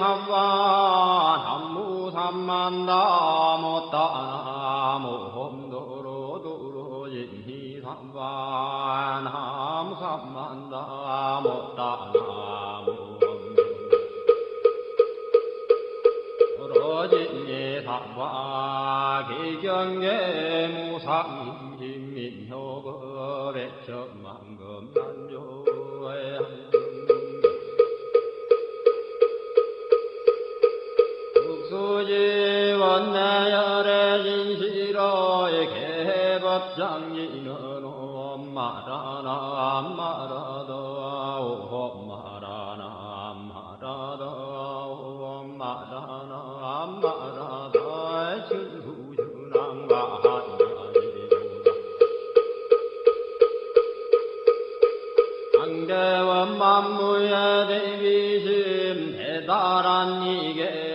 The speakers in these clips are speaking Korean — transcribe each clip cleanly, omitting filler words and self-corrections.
삼반 한무 삼만다 못다 나무 험도로 진히 삼반 함 삼만다 못다 나무 도로진이 삼반 기경계 무상인민효거 백천만금 난조에 수지 원내열의 진시로의 개법장이는 엄마라나 엄마라다 엄마라나 엄마라다 엄마라나 엄마라다 천수준왕과 한계원 만무의 대비심 대단한 이계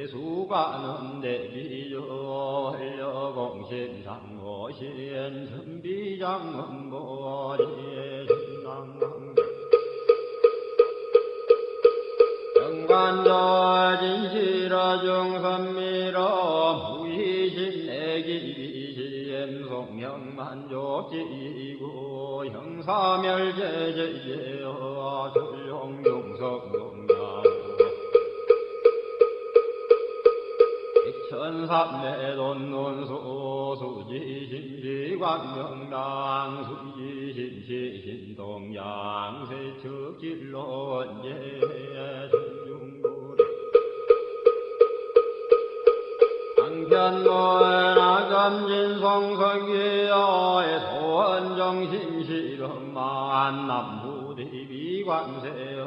정계수가는 대비조 활려공신상고신 천비장문보리 신랑강 정관조 진시러 중선미러 무의신 애기비심 송명만족지고 형사멸제제제어 전룡용석동양 천삼매돈논수 수지신시광명당 수지신시신동양 세척질론제 전중구리 한편노나검진성성기여의 소원정신실험만 남무대비관세음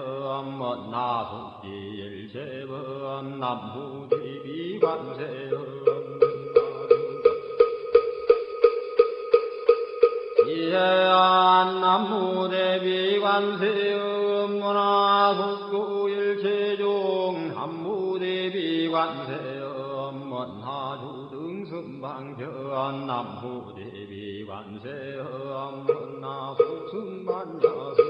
먼나속지일체범 남무대비관세음 이해안 남무대비관세음 문화속구일체중 남무대비관세음 먼하주등승방편 남무대비관세음 먼나속승반야승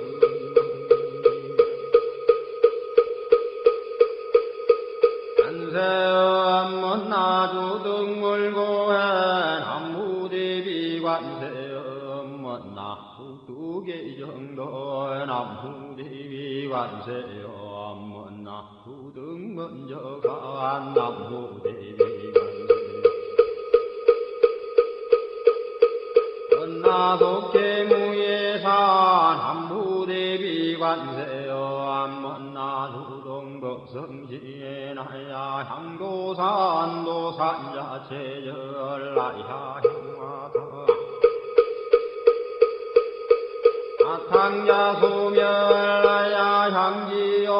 관세음 먼나주등물고해 남무대비관세음 먼나두개정도 남무대비관세음 먼나두등먼저간 남무대비관세 먼나속재무예산 한무대비관세음 먼나주동덕성지나야 향도산도산자체절라야 향화다 아탕자소멸라야 향지요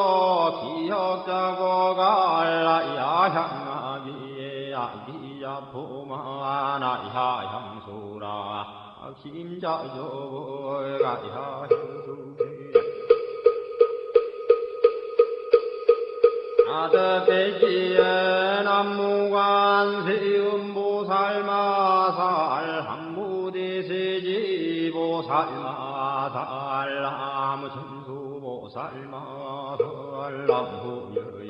기역자고갈라야 향아기에 아기야포마나야 향수라 심자조가야 향수기 아드배지에 남무관세음보살마살 한무대세지보살마살 나무천수보살마살 남무여인보살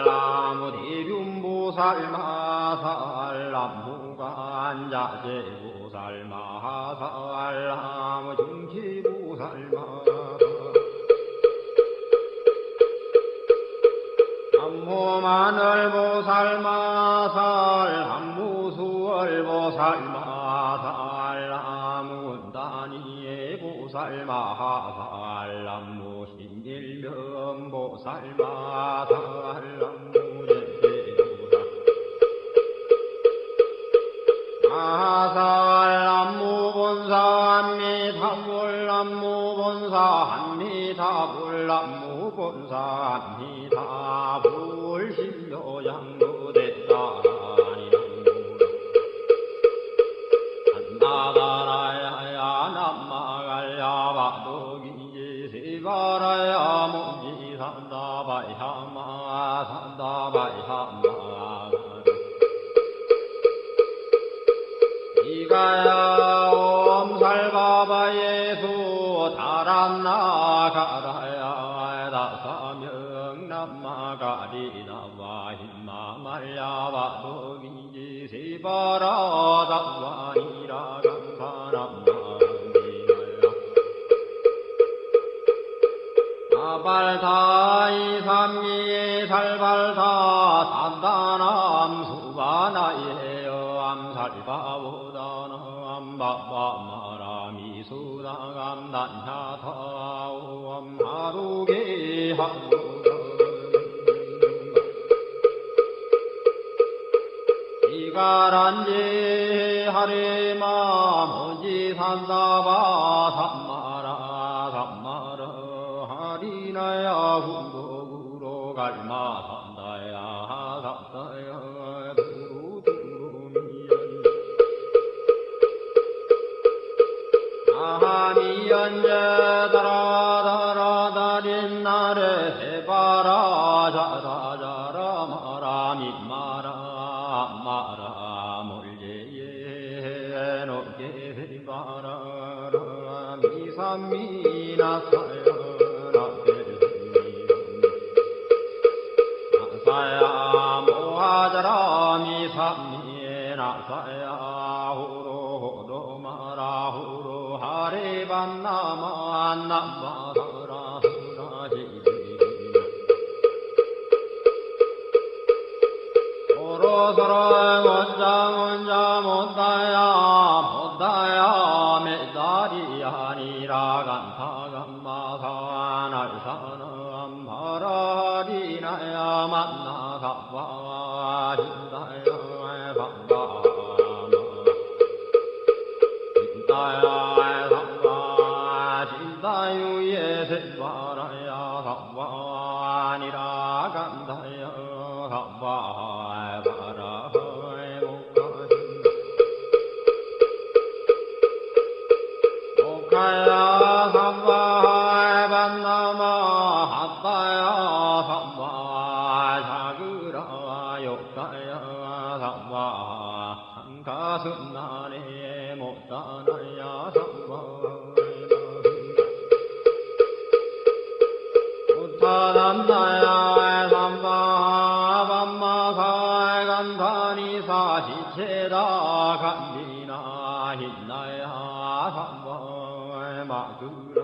나무대균보살마살 남무관자재보살마살 나무중치보살마살 남무마늘보살마살 남무수월보살마살 남무은다니예보살마살 남무신일명보살마살 남무예보살 마살 남무본사 한미타불 남무본사 한미타불 남무본사 한미타불 신묘양무대다라니 한나가라야 남마갈야 바도기지 세가라야 몽지 산다바야마 산다바야마 이가야 옴살바바 예수 다라 단나가라야 다사명 남마가리나와 힘마말야와 도기지 세바라 다와니라 감사남마미나야 아발다이 삼미에 살발다 단단함 수바나예여 암살바보다나 암바바마라미 수다감 난야타오 암하루게 하루 이가란지 하리마 모지 산다바 삼마라 삼마라 하리나야 군도구로 갈마 산다야 산다야 두루두루미연 아하미연제 다라다라다린 나래 해바라 자라자라 마라미 마라 마라 몰제예 노게 바라라 미삼미나 사여라 사야 모하자라 미삼미나 사야 후로 마라 후로 하리반나마 남마사라 후라지 서로서로 원자 못다야 메달이 아니라 간타간마사 날사는 바라리나야 만나가와 힘다야 반가마 힘다야 상가 힘다유예 세바라야 상관이라 간다야 상관 가야 삼바 반나마 핫다야 삼바 자그라 욕다야 삼바 한가슴나네 못다나야 삼바 못다단다야 삼바 반마사 간다니사 시체다 간디나 hin나야 삼바 마그라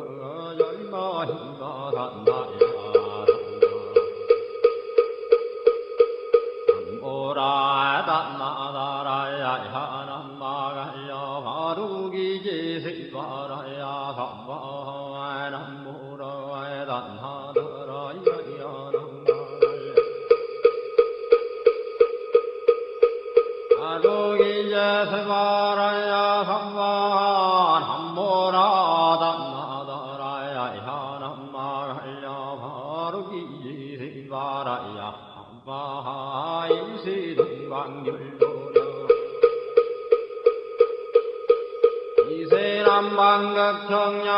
열마 힘가 산다야 삼오라 단나다라야 하남마갈야 바루기지 세바라야 삼바 남무라 단하다라야 야남마갈야 바루기지 세바라야 삼바 남무라 바라야 바하일시 동방률도려 이세남방극청량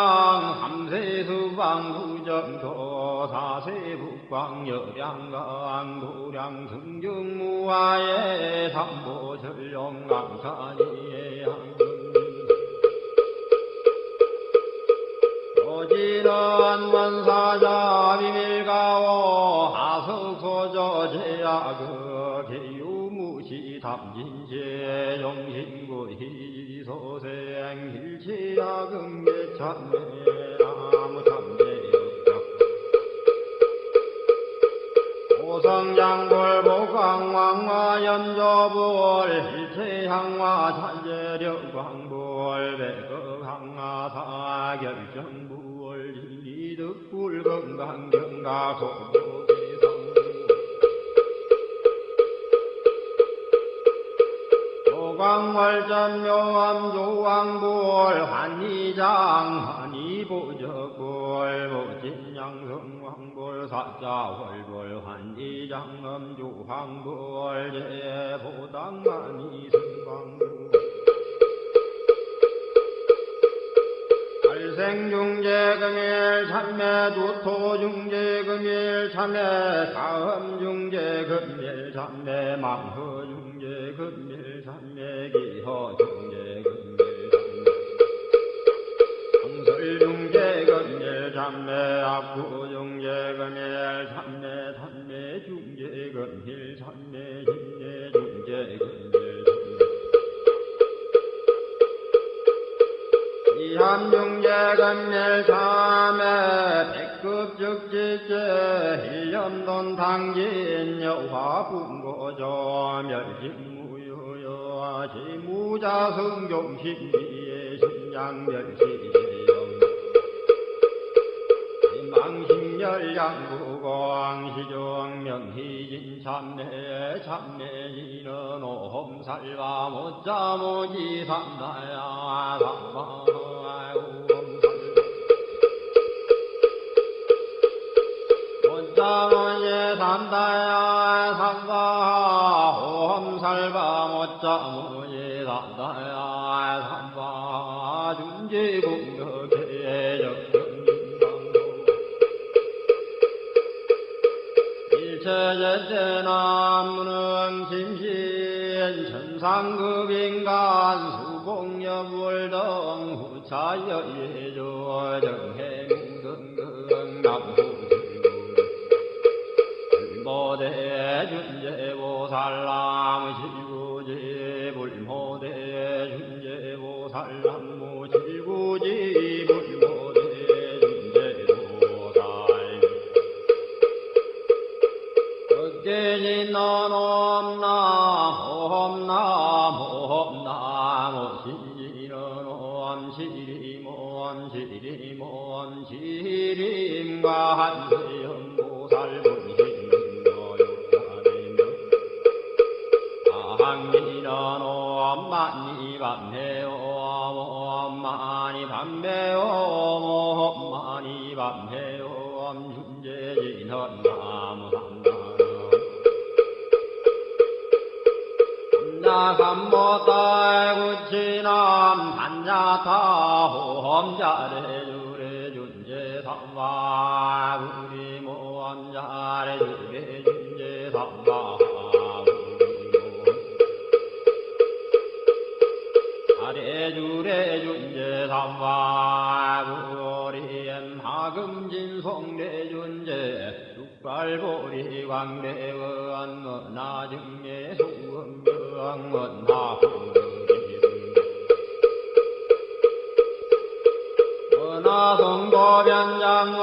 삼세수방구정도 사세북광여량강 도량 승경무하에 삼보전령강산이에 오지는 원사자 비밀가오 하석소저 제야그 개유무시 담진제 용신구 희소생 힐치야금계참매 아무참제역적 오성장골 복광왕화 연조불 힐체향화 찬제력광불 백극항화 사결정불 이득불 건강경가 고보기성 조광월전 묘암 조왕불 환희장 환희보적불 보진양성왕불 사자월불 환희장 음주황불 제보당만이 승광불 발생중재금일 참매 두토중재금일 참매 다음중재금일 참매 망허중재금일 참매 기허중재금일 참매 강설중재금일 삼중제 금일삼에 백급즉지제 일념돈 당진 여화 분고조 멸진무효여 지무자 성종신비의 신장멸시제영 망신열양구광 시정명희진 참내 참내지는 오험살바 못자모지 삼다야 못자모지 삼다야 삼바 오험살바 못자모지 삼다야 삼바 준지국력의 일체제제나무는 심신 천상급인간 수공여불등 후차여예조 정해무등등 남후지구 불모대 준제보살람 실구지 불모대 준제보살람 실구지 불모대 깨진넌 옴나옴나옴나옴 시리넌 시리몬 시림과 한세연보살 분신노욕하되며 아항리넌 옴마니 밤해옴 옴마니 밤해옴 옴마니 밤해옴 준제진헌 나무삼다 삼모딸구치남 단야타 호험자래주래 준제삼바 우리모험자래주래 준제삼바 아래주래 준제삼바 우리엠 하금진송래 준제 육발보리 광대원 나중에 수음병원 나성도변장엄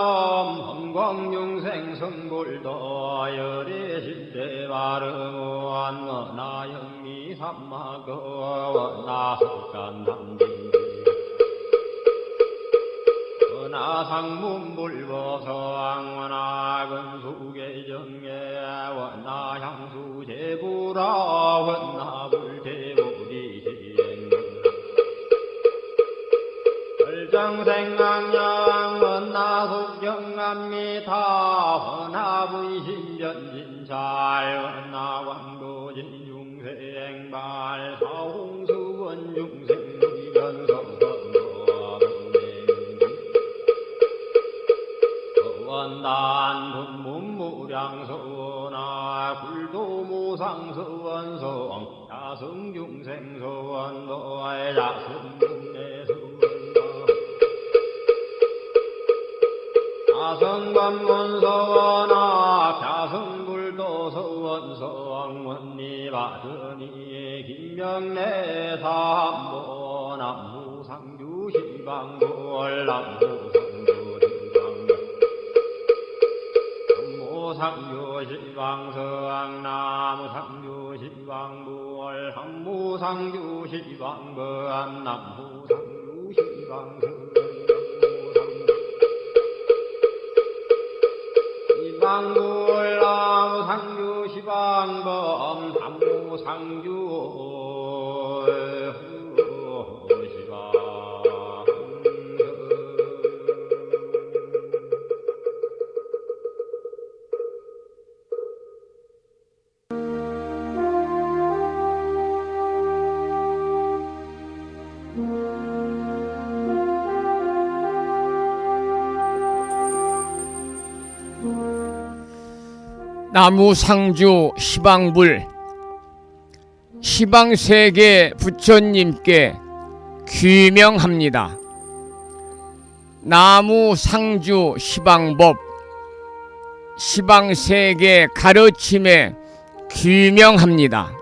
험광중생 성불도 열애실대바르무한 나영미 삼마거 나석간담진 나상문불보성원하근수계정에 원나향수제부라 원나불대부리시행 정생강양 원나속경암미타 원나부이신변진찰 원나왕도진 중생발 사홍수원 중생의견성선원내 원단 분문무량서원아 굴도무상서원성 야성중생서원도의 야성중내서원 가성관문서원아 갸성불도서원성원니바드니 김명래삼보 남무상주시방볼 남무상주시방성 나무상주시방볼 항무상주시방건 남무상주시방성 시방불남 상주시방범 삼무상주 시방 나무상주 시방불 시방세계 부처님께 귀명합니다. 나무상주 시방법 시방세계 가르침에 귀명합니다.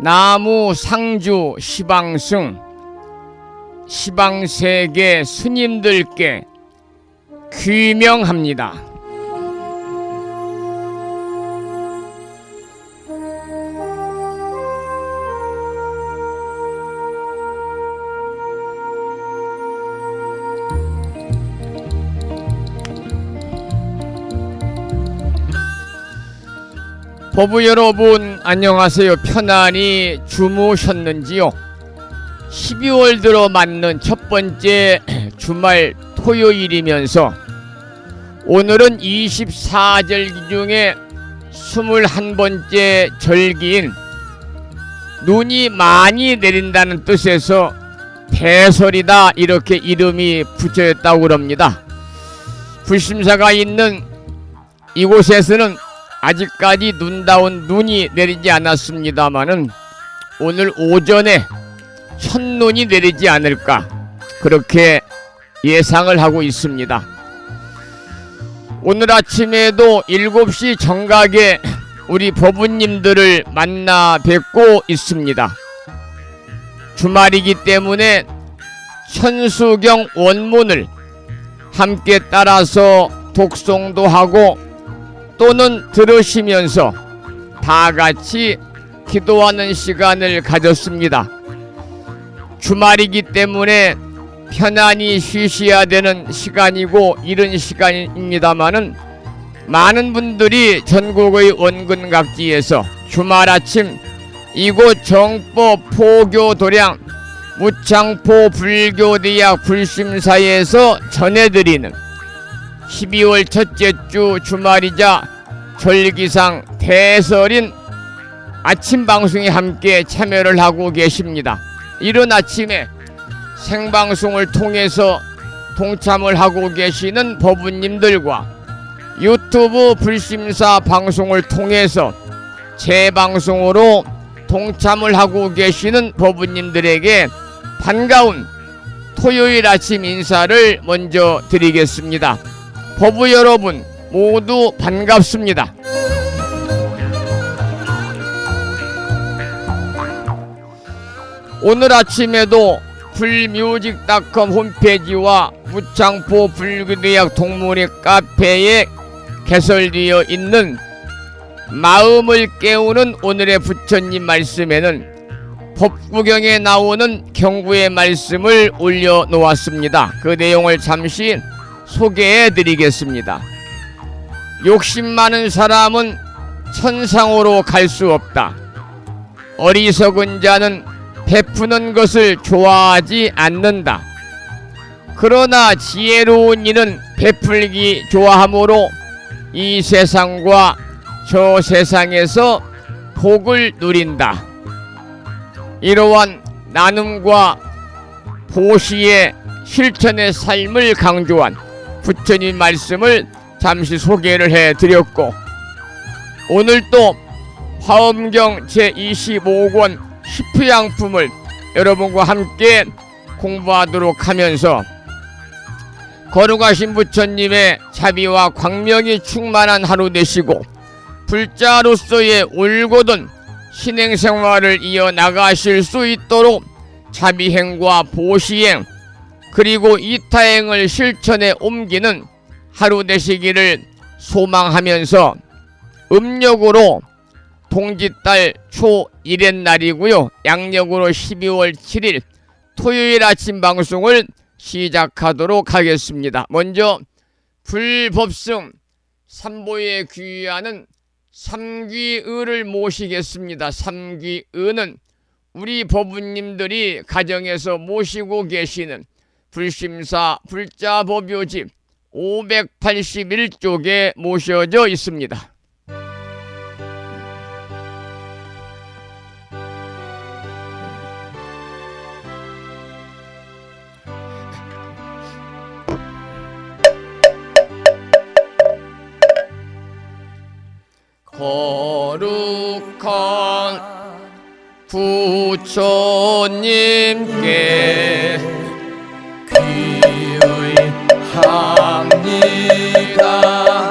나무상주 시방승 시방세계 스님들께 귀명합니다. 법부 여러분 안녕하세요. 편안히 주무셨는지요? 12월 들어 맞는 첫 번째 주말 토요일이면서 오늘은 24절기 중에 21번째 절기인 눈이 많이 내린다는 뜻에서 대설이다 이렇게 이름이 붙여졌다고 그럽니다. 불심사가 있는 이곳에서는 아직까지 눈다운 눈이 내리지 않았습니다마는 오늘 오전에 첫눈이 내리지 않을까 그렇게 예상을 하고 있습니다. 오늘 아침에도 7시 정각에 우리 법부님들을 만나 뵙고 있습니다. 주말이기 때문에 천수경 원문을 함께 따라서 독송도 하고 또는 들으시면서 다 같이 기도하는 시간을 가졌습니다. 주말이기 때문에 편안히 쉬셔야 되는 시간이고 이른 시간입니다마는 많은 분들이 전국의 원근각지에서 주말 아침 이곳 정법 포교도량 무창포 불교대학 불심사에서 전해드리는 12월 첫째 주 주말이자 절기상 대설인 아침 방송에 함께 참여를 하고 계십니다. 이른 아침에 생방송을 통해서 동참을 하고 계시는 법부님들과 유튜브 불심사 방송을 통해서 재방송으로 동참을 하고 계시는 법부님들에게 반가운 토요일 아침 인사를 먼저 드리겠습니다. 법부 여러분 모두 반갑습니다. 오늘 아침에도 불뮤직닷컴 홈페이지와 무창포 불교대학 동문회 카페에 개설되어 있는 마음을 깨우는 오늘의 부처님 말씀에는 법구경에 나오는 경구의 말씀을 올려놓았습니다. 그 내용을 잠시 소개해 드리겠습니다. 욕심 많은 사람은 천상으로 갈 수 없다. 어리석은 자는 베푸는 것을 좋아하지 않는다. 그러나 지혜로운 이는 베풀기 좋아하므로 이 세상과 저 세상에서 복을 누린다. 이러한 나눔과 보시의 실천의 삶을 강조한 부처님 말씀을 잠시 소개를 해드렸고 오늘 또 화엄경 제25권 시프양품을 여러분과 함께 공부하도록 하면서 거룩하신 부처님의 자비와 광명이 충만한 하루 되시고 불자로서의 올곧은 신행생활을 이어나가실 수 있도록 자비행과 보시행 그리고 이타행을 실천에 옮기는 하루 되시기를 소망하면서 음력으로 동짓달 초 1의 날이고요. 양력으로 12월 7일 토요일 아침 방송을 시작하도록 하겠습니다. 먼저 불법승 삼보에 귀의하는 삼귀의를 모시겠습니다. 삼귀의는 우리 법부님들이 가정에서 모시고 계시는 불심사 불자법요집 581쪽에 모셔져 있습니다. 거룩한 부처님께 귀의합니다.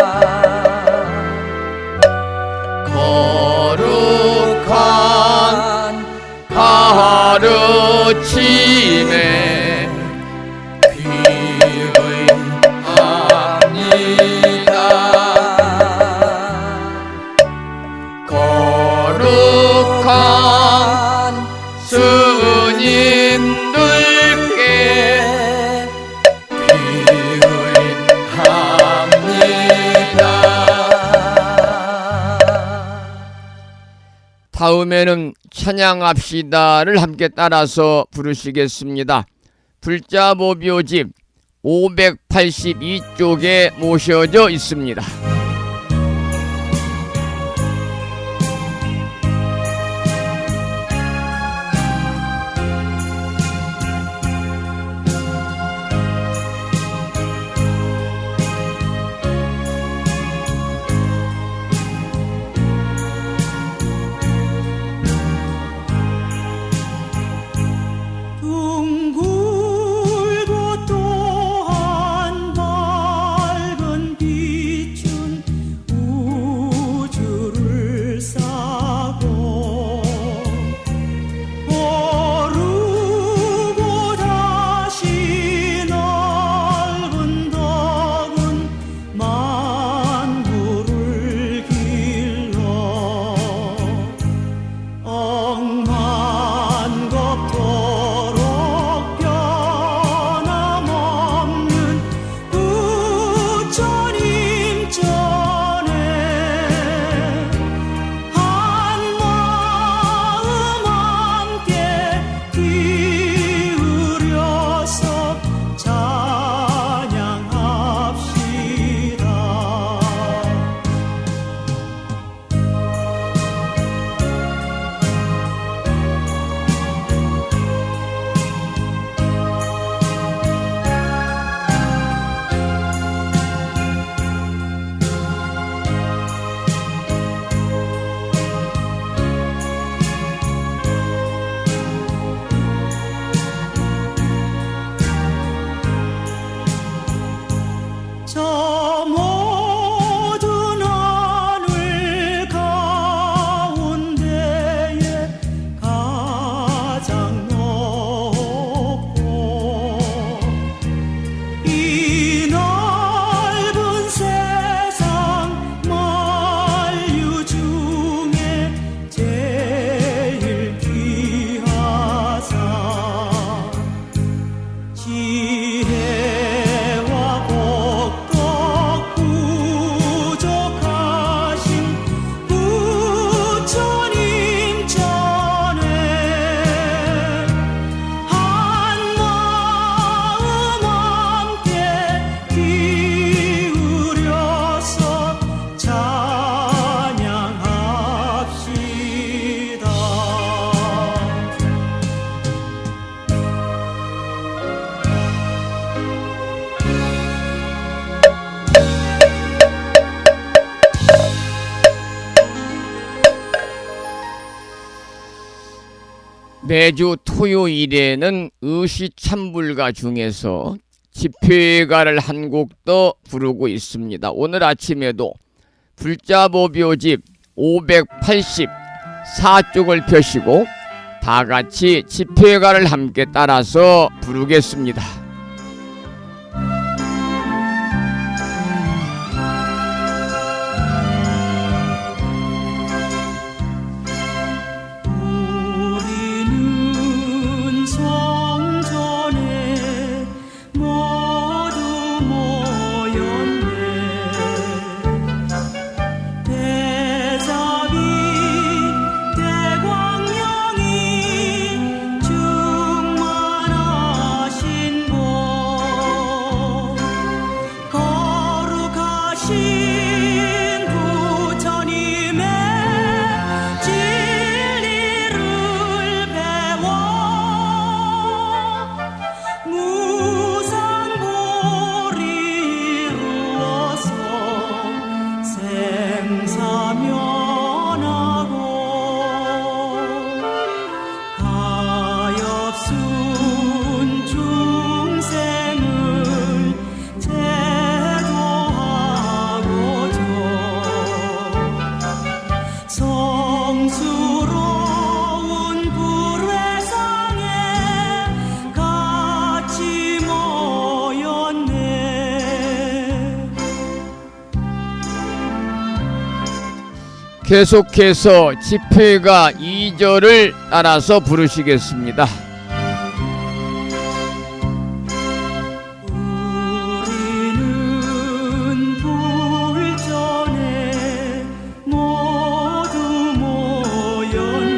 거룩한 가르침에 다음에는 찬양합시다를 함께 따라서 부르시겠습니다. 불자보묘집 582쪽에 모셔져 있습니다. 둥글고 또한 밝은 빛은 우주를 싸고 오르고 다시 넓은 덕은 만물을 길러 억만겁도록 변함없는 부처님 전에 한마음 함께 기울여서 찬양합시다. 저 모든 하늘 가운데에 가장 높고 이 넓은 세상 만유 중에 제일 귀하사 지혜와 복덕 부족하신 부처님 전에 한마음 함께 기울여서 찬양합시다. 매주 토요일에는 의시참불가 중에서 집회가를 한 곡 더 부르고 있습니다. 오늘 아침에도 불자보묘집 584쪽을 펴시고 다 같이 집회가를 함께 따라서 부르겠습니다. 우리는 성전에 모두 모였네. 대자비 대광명이 충만하신 곳 거룩하신 부처님의 진리를 배워 무상불이 이루어서 생사면하고 가엾은 중생을 제도하고자 성스러운 불회상에 같이 모였네. 계속해서 집회가 2절을 따라서 부르시겠습니다. 우리는 불전에 모두 모였네.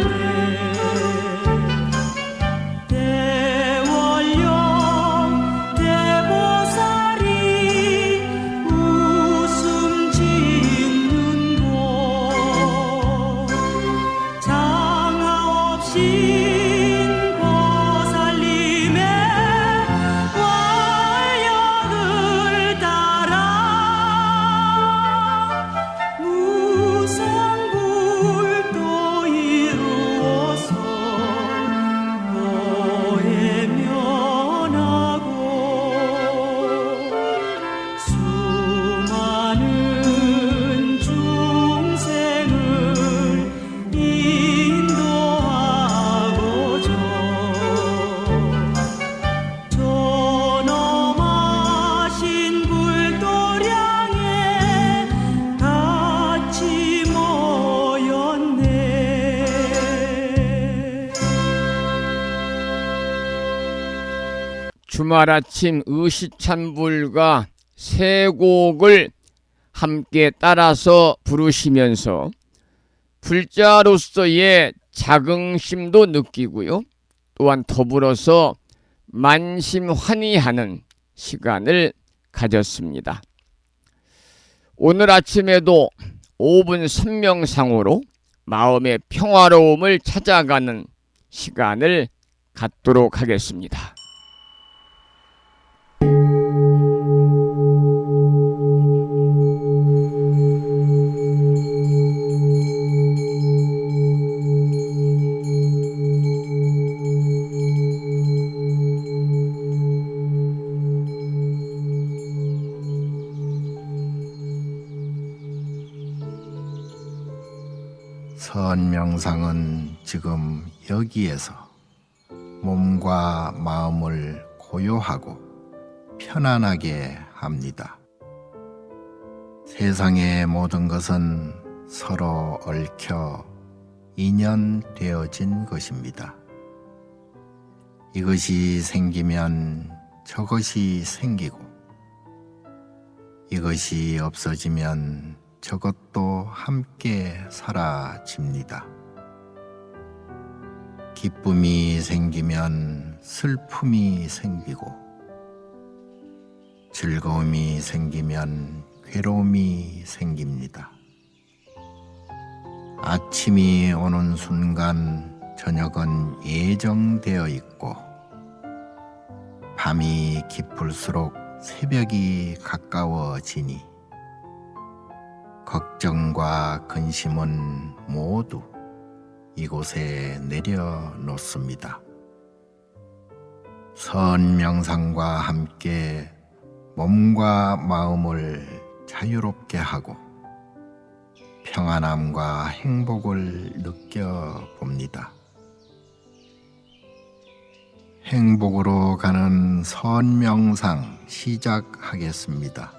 주말 아침 의시찬불과 세 곡을 함께 따라서 부르시면서 불자로서의 자긍심도 느끼고요. 또한 더불어서 만심환의하는 시간을 가졌습니다. 오늘 아침에도 5분 선명상으로 마음의 평화로움을 찾아가는 시간을 갖도록 하겠습니다. 선명상은 지금 여기에서 몸과 마음을 고요하고 편안하게 합니다. 세상의 모든 것은 서로 얽혀 인연되어진 것입니다. 이것이 생기면 저것이 생기고, 이것이 없어지면 저것도 함께 사라집니다. 기쁨이 생기면 슬픔이 생기고, 즐거움이 생기면 괴로움이 생깁니다. 아침이 오는 순간 저녁은 예정되어 있고, 밤이 깊을수록 새벽이 가까워지니 걱정과 근심은 모두 이곳에 내려놓습니다. 선명상과 함께 몸과 마음을 자유롭게 하고 평안함과 행복을 느껴봅니다. 행복으로 가는 선명상 시작하겠습니다.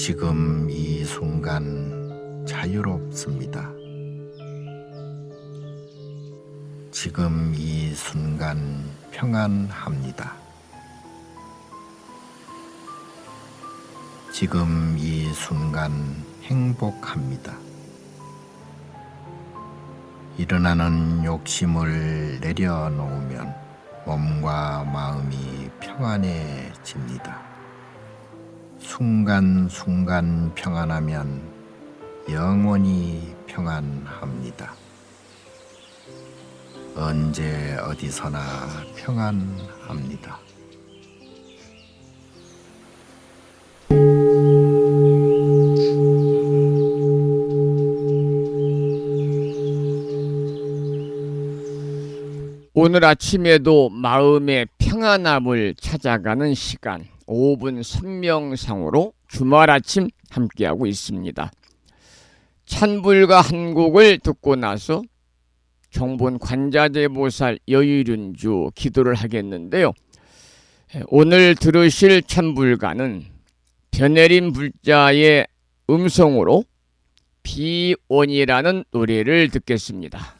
지금 이 순간 자유롭습니다. 지금 이 순간 평안합니다. 지금 이 순간 행복합니다. 일어나는 욕심을 내려놓으면 몸과 마음이 평안해집니다. 순간순간 평안하면 영원히 평안합니다. 언제 어디서나 평안합니다. 오늘 아침에도 마음의 평안함을 찾아가는 시간 5분 선명상으로 주말 아침 함께하고 있습니다. 찬불가 한 곡을 듣고 나서 정본 관자재보살 여의륜주 기도를 하겠는데요. 오늘 들으실 찬불가는 변해림 불자의 음성으로 비원이라는 노래를 듣겠습니다.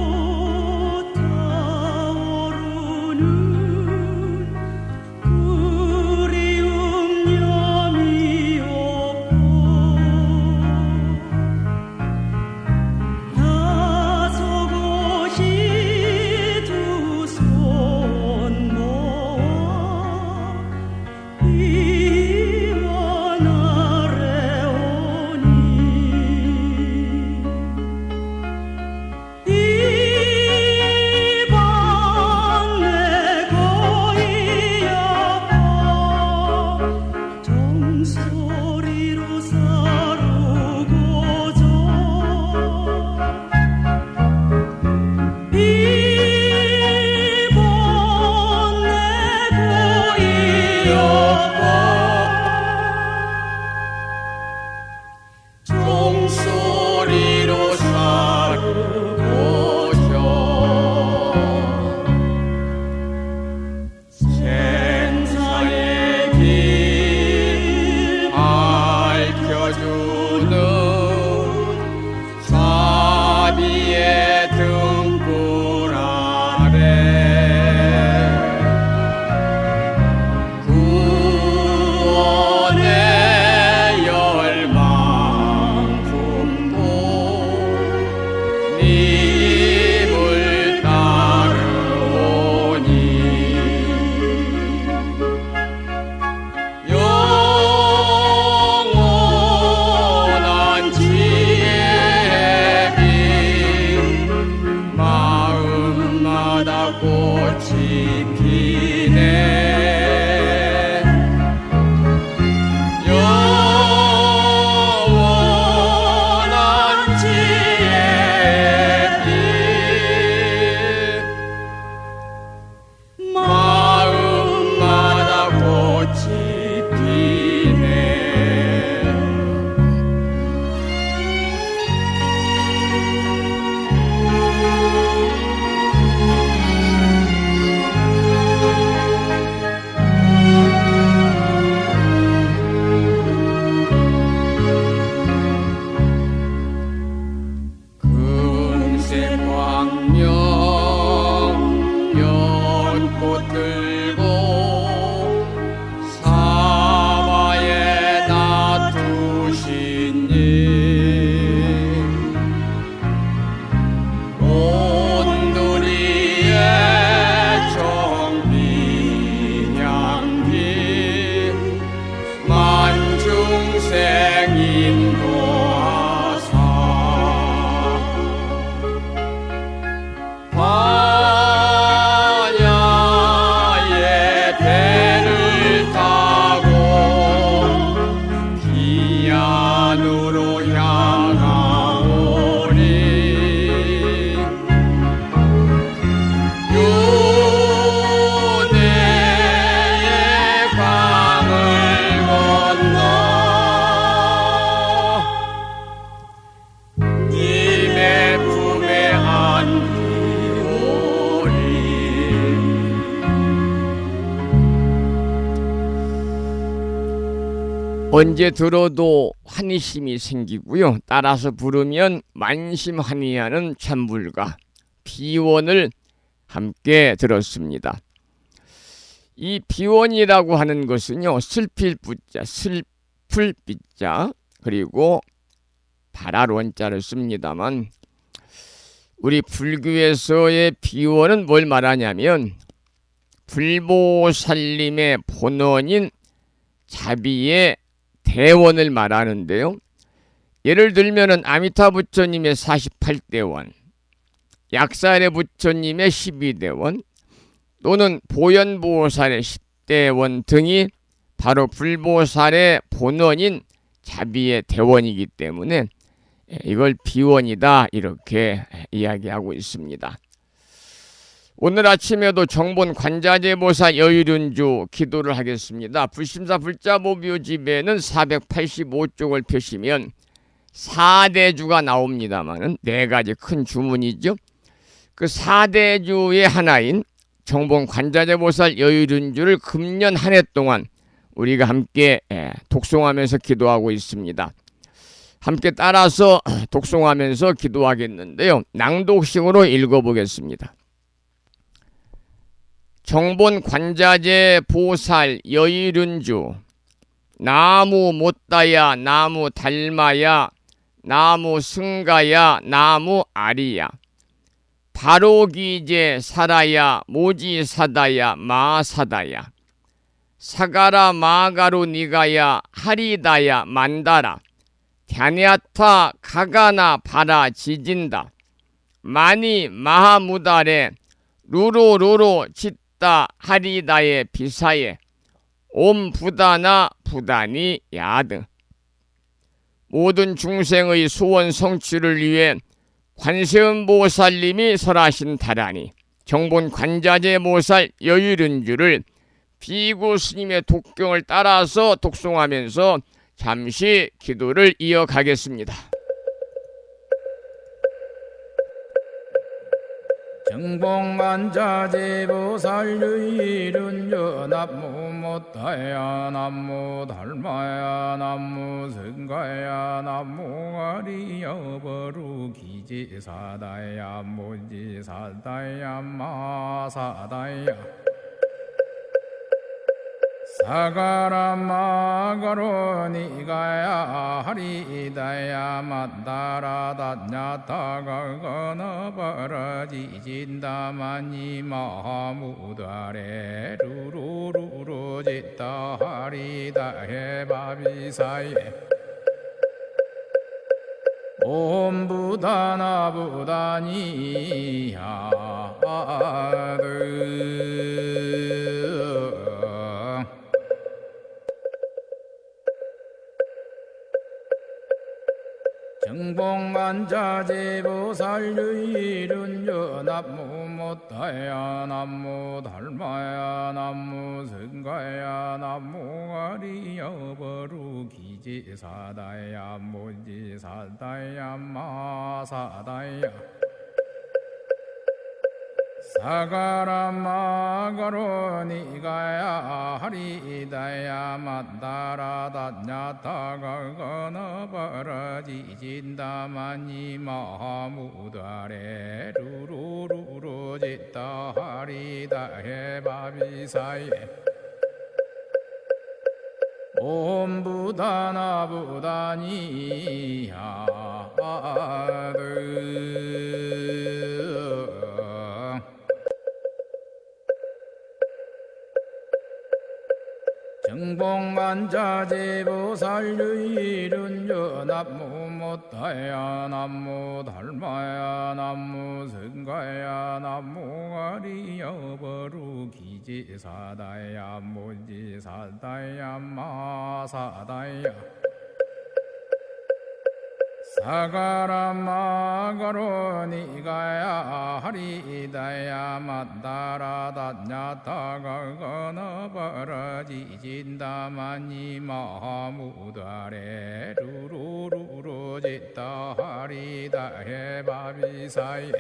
가슴으로 타오르는 그리움 염이 없고 나서고시 두 손 모아 이완 아래 오니 이방 내 고이야가 종소리로 사르고자 이방 내 고이야가 종소리로 사르고자 생사의 길 밝혀주는 사비의 등불 아래 구원의 열망 품고 님을 따르오니 영원한 지혜의 빛 마음마다 꽃이 피네 영원한 지혜의 빛 마음마다 꽃이 피네 언제 들어도 환희심이 생기고요. 따라서 부르면 만심환희하는 찬불가 비원을 함께 들었습니다. 이 비원이라고 하는 것은요, 슬필 부자, 슬플 빗자, 그리고 발할 원자를 씁니다만, 우리 불교에서의 비원은 뭘 말하냐면 불보살님의 본원인 자비의 대원을 말하는데요. 예를 들면은 아미타 부처님의 48대원, 약사의 부처님의 12대원, 또는 보현보살의 10대원 등이 바로 불보살의 본원인 자비의 대원이기 때문에 이걸 비원이다 이렇게 이야기하고 있습니다. 오늘 아침에도 정본 관자재보살 여의륜주 기도를 하겠습니다. 불심사 불자보묘집에는 485쪽을 펴시면 4대주가 나옵니다만 4가지 큰 주문이죠. 그 4대주의 하나인 정본 관자재보살 여의륜주를 금년 한 해 동안 우리가 함께 독송하면서 기도하고 있습니다. 함께 따라서 독송하면서 기도하겠는데요. 낭독식으로 읽어보겠습니다. 정본 관자재 보살 여의륜주 나무 못다야 나무 달마야 나무 승가야 나무 아리야 바로기제 사라야 모지사다야 마사다야 사가라 마가루 니가야 하리다야 만다라 갸냐타 가가나 바라 지진다 마니 마하무다레 루로루로 짓다 하리다의 비사에 옴 부다나 부다니 야등 모든 중생의 소원 성취를 위해 관세음보살님이 설하신 다라니 정본 관자재보살 여의륜주를 비구 스님의 독경을 따라서 독송하면서 잠시 기도를 이어가겠습니다. 정봉관자재보살 여의륜주 남무 못다야 남무 달마야 남무 승가야 남무 아리야 버루기제사다야 모지사다야 마사다야 사가라 마가로 니가야 하리다야 만다라 다냐타가가나 바라지진다마니 마하무다레 루루루루 짓다 하리다 해바비사예 옴 부다나 부다니야 정봉관자재보살 여의륜주 남무 못다야 남무 달마야 남무 승가야 남무 아리야 버루기제사다야 모지사다야 마사다야 사가라 마가로 니가야 하리다야 만다라 다냐타가가나 바라지진다마니 마하무다레 루루루루 짓다 하리다 해바비사예 옴 부다나 부다니야 정봉관자재보살 여의륜주 남무 못다야 남무 달마야 남무 승가야 남무 아리야 버루기제사다야 모지사다야 마사다야 사가라 마가로 니가야 하리다야 만다라 다냐타가가나 바라지진다마니 마하무다레 루루루루 짓다 하리다 해바비사예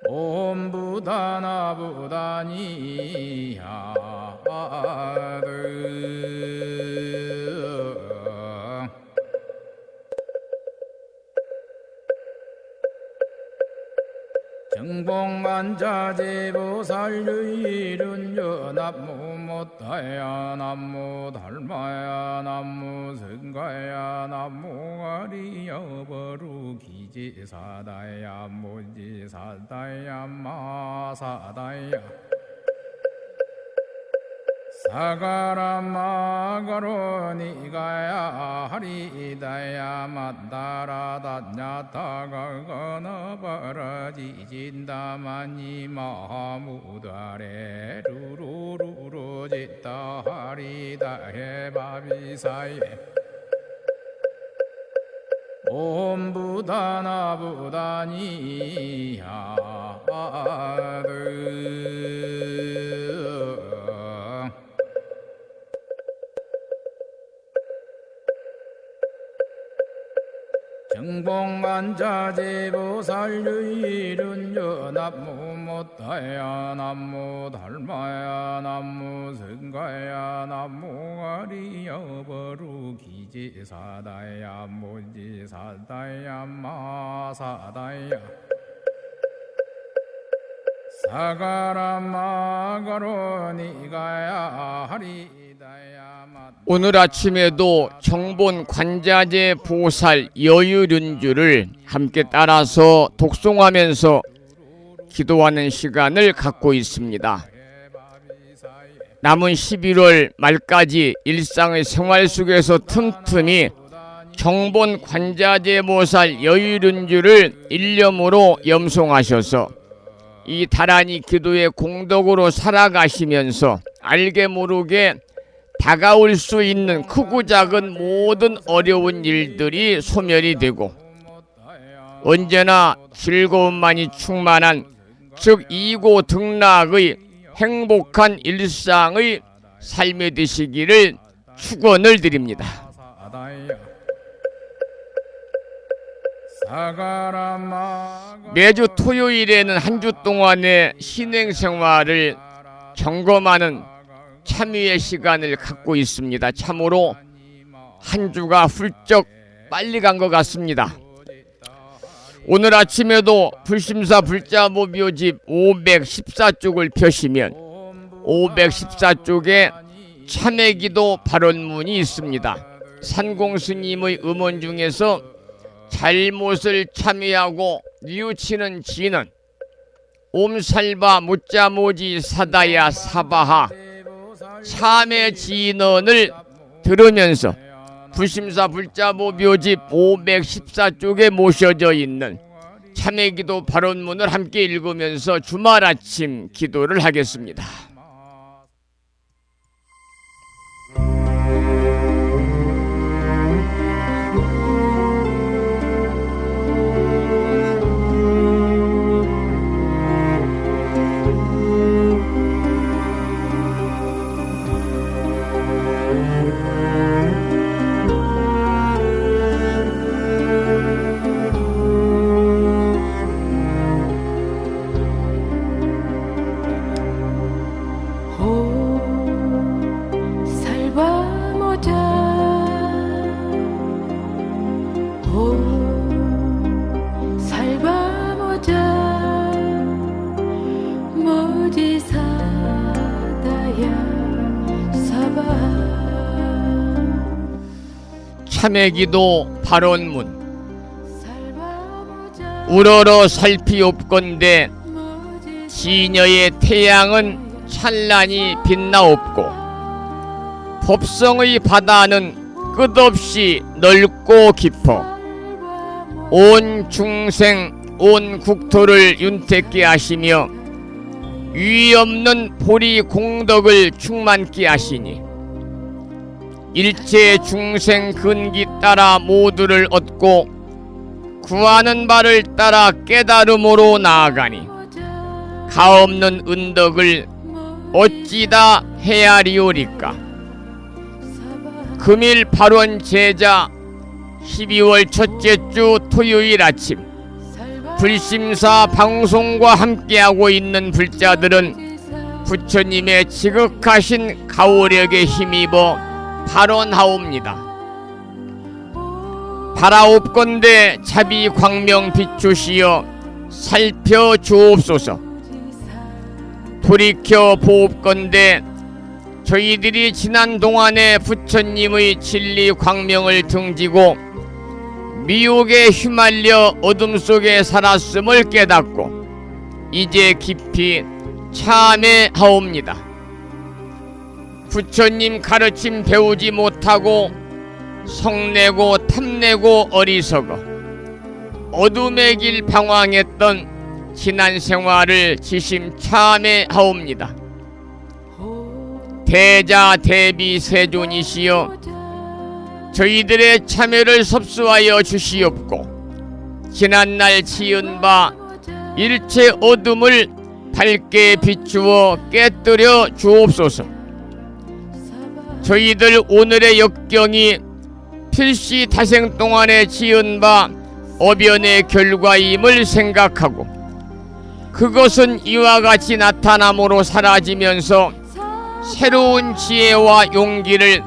옴 부다나 부다니야 정봉관자재보살유일은여 남무 못다야 남무 달마야 남무 성가야 남무 가리여버루 기지사다야 무지사다야 마사다야 사가라마가로니가야 하리다야 만다라다냐타가가나바라지진다마니 마무다레 루루루루지다 하리다 해바비사예 옴부다나부다니야드 정봉관자재보살유일은여 남무 못다야 남무 달마야 남무 성가야 남무 가리여버루 기지사다야 무지사다야 마사다야 사가라마가로니가야 하리다야 오늘 아침에도 정본 관자재 보살 여유륜주를 함께 따라서 독송하면서 기도하는 시간을 갖고 있습니다. 남은 11월 말까지 일상의 생활 속에서 틈틈이 정본 관자재 보살 여유륜주를 일념으로 염송하셔서 이 다란이 기도의 공덕으로 살아가시면서 알게 모르게 다가올 수 있는 크고 작은 모든 어려운 일들이 소멸이 되고 언제나 즐거움만이 충만한 즉 이고등락의 행복한 일상의 삶이 되시기를 축원을 드립니다. 매주 토요일에는 한 주 동안의 신행생활을 점검하는 참여의 시간을 갖고 있습니다. 참으로 한 주가 훌쩍 빨리 간 것 같습니다. 오늘 아침에도 불심사 불자모묘집 514쪽을 펴시면 514쪽에 참회기도 발언문이 있습니다. 산공스님의 음원 중에서 잘못을 참회하고 뉘우치는 지는 옴살바 무자모지 사다야 사바하 참회 진언을 들으면서 불심사 불자모묘집 514쪽에 모셔져 있는 참회기도 발언문을 함께 읽으면서 주말 아침 기도를 하겠습니다. 참회기도 발언문 우러러 살피옵건대 지녀의 태양은 찬란히 빛나옵고 법성의 바다는 끝없이 넓고 깊어 온 중생 온 국토를 윤택케 하시며 유의 없는 보리 공덕을 충만케 하시니 일체 중생 근기 따라 모두를 얻고 구하는 바를 따라 깨달음으로 나아가니 가없는 은덕을 어찌다 헤아리오리까. 금일 발원 제자 12월 첫째 주 토요일 아침 불심사 방송과 함께하고 있는 불자들은 부처님의 지극하신 가호력에 힘입어 발언하옵니다. 바라옵건대 자비 광명 비추시어 살펴주옵소서. 돌이켜 보옵건대 저희들이 지난 동안에 부처님의 진리 광명을 등지고 미혹에 휘말려 어둠 속에 살았음을 깨닫고 이제 깊이 참회하옵니다. 부처님 가르침 배우지 못하고 성내고 탐내고 어리석어 어둠의 길 방황했던 지난 생활을 지심 참회하옵니다. 대자 대비 세존이시여 저희들의 참회를 섭수하여 주시옵고 지난날 지은 바 일체 어둠을 밝게 비추어 깨뜨려 주옵소서. 저희들 오늘의 역경이 필시 다생 동안에 지은 바 어변의 결과임을 생각하고 그것은 이와 같이 나타남으로 사라지면서 새로운 지혜와 용기를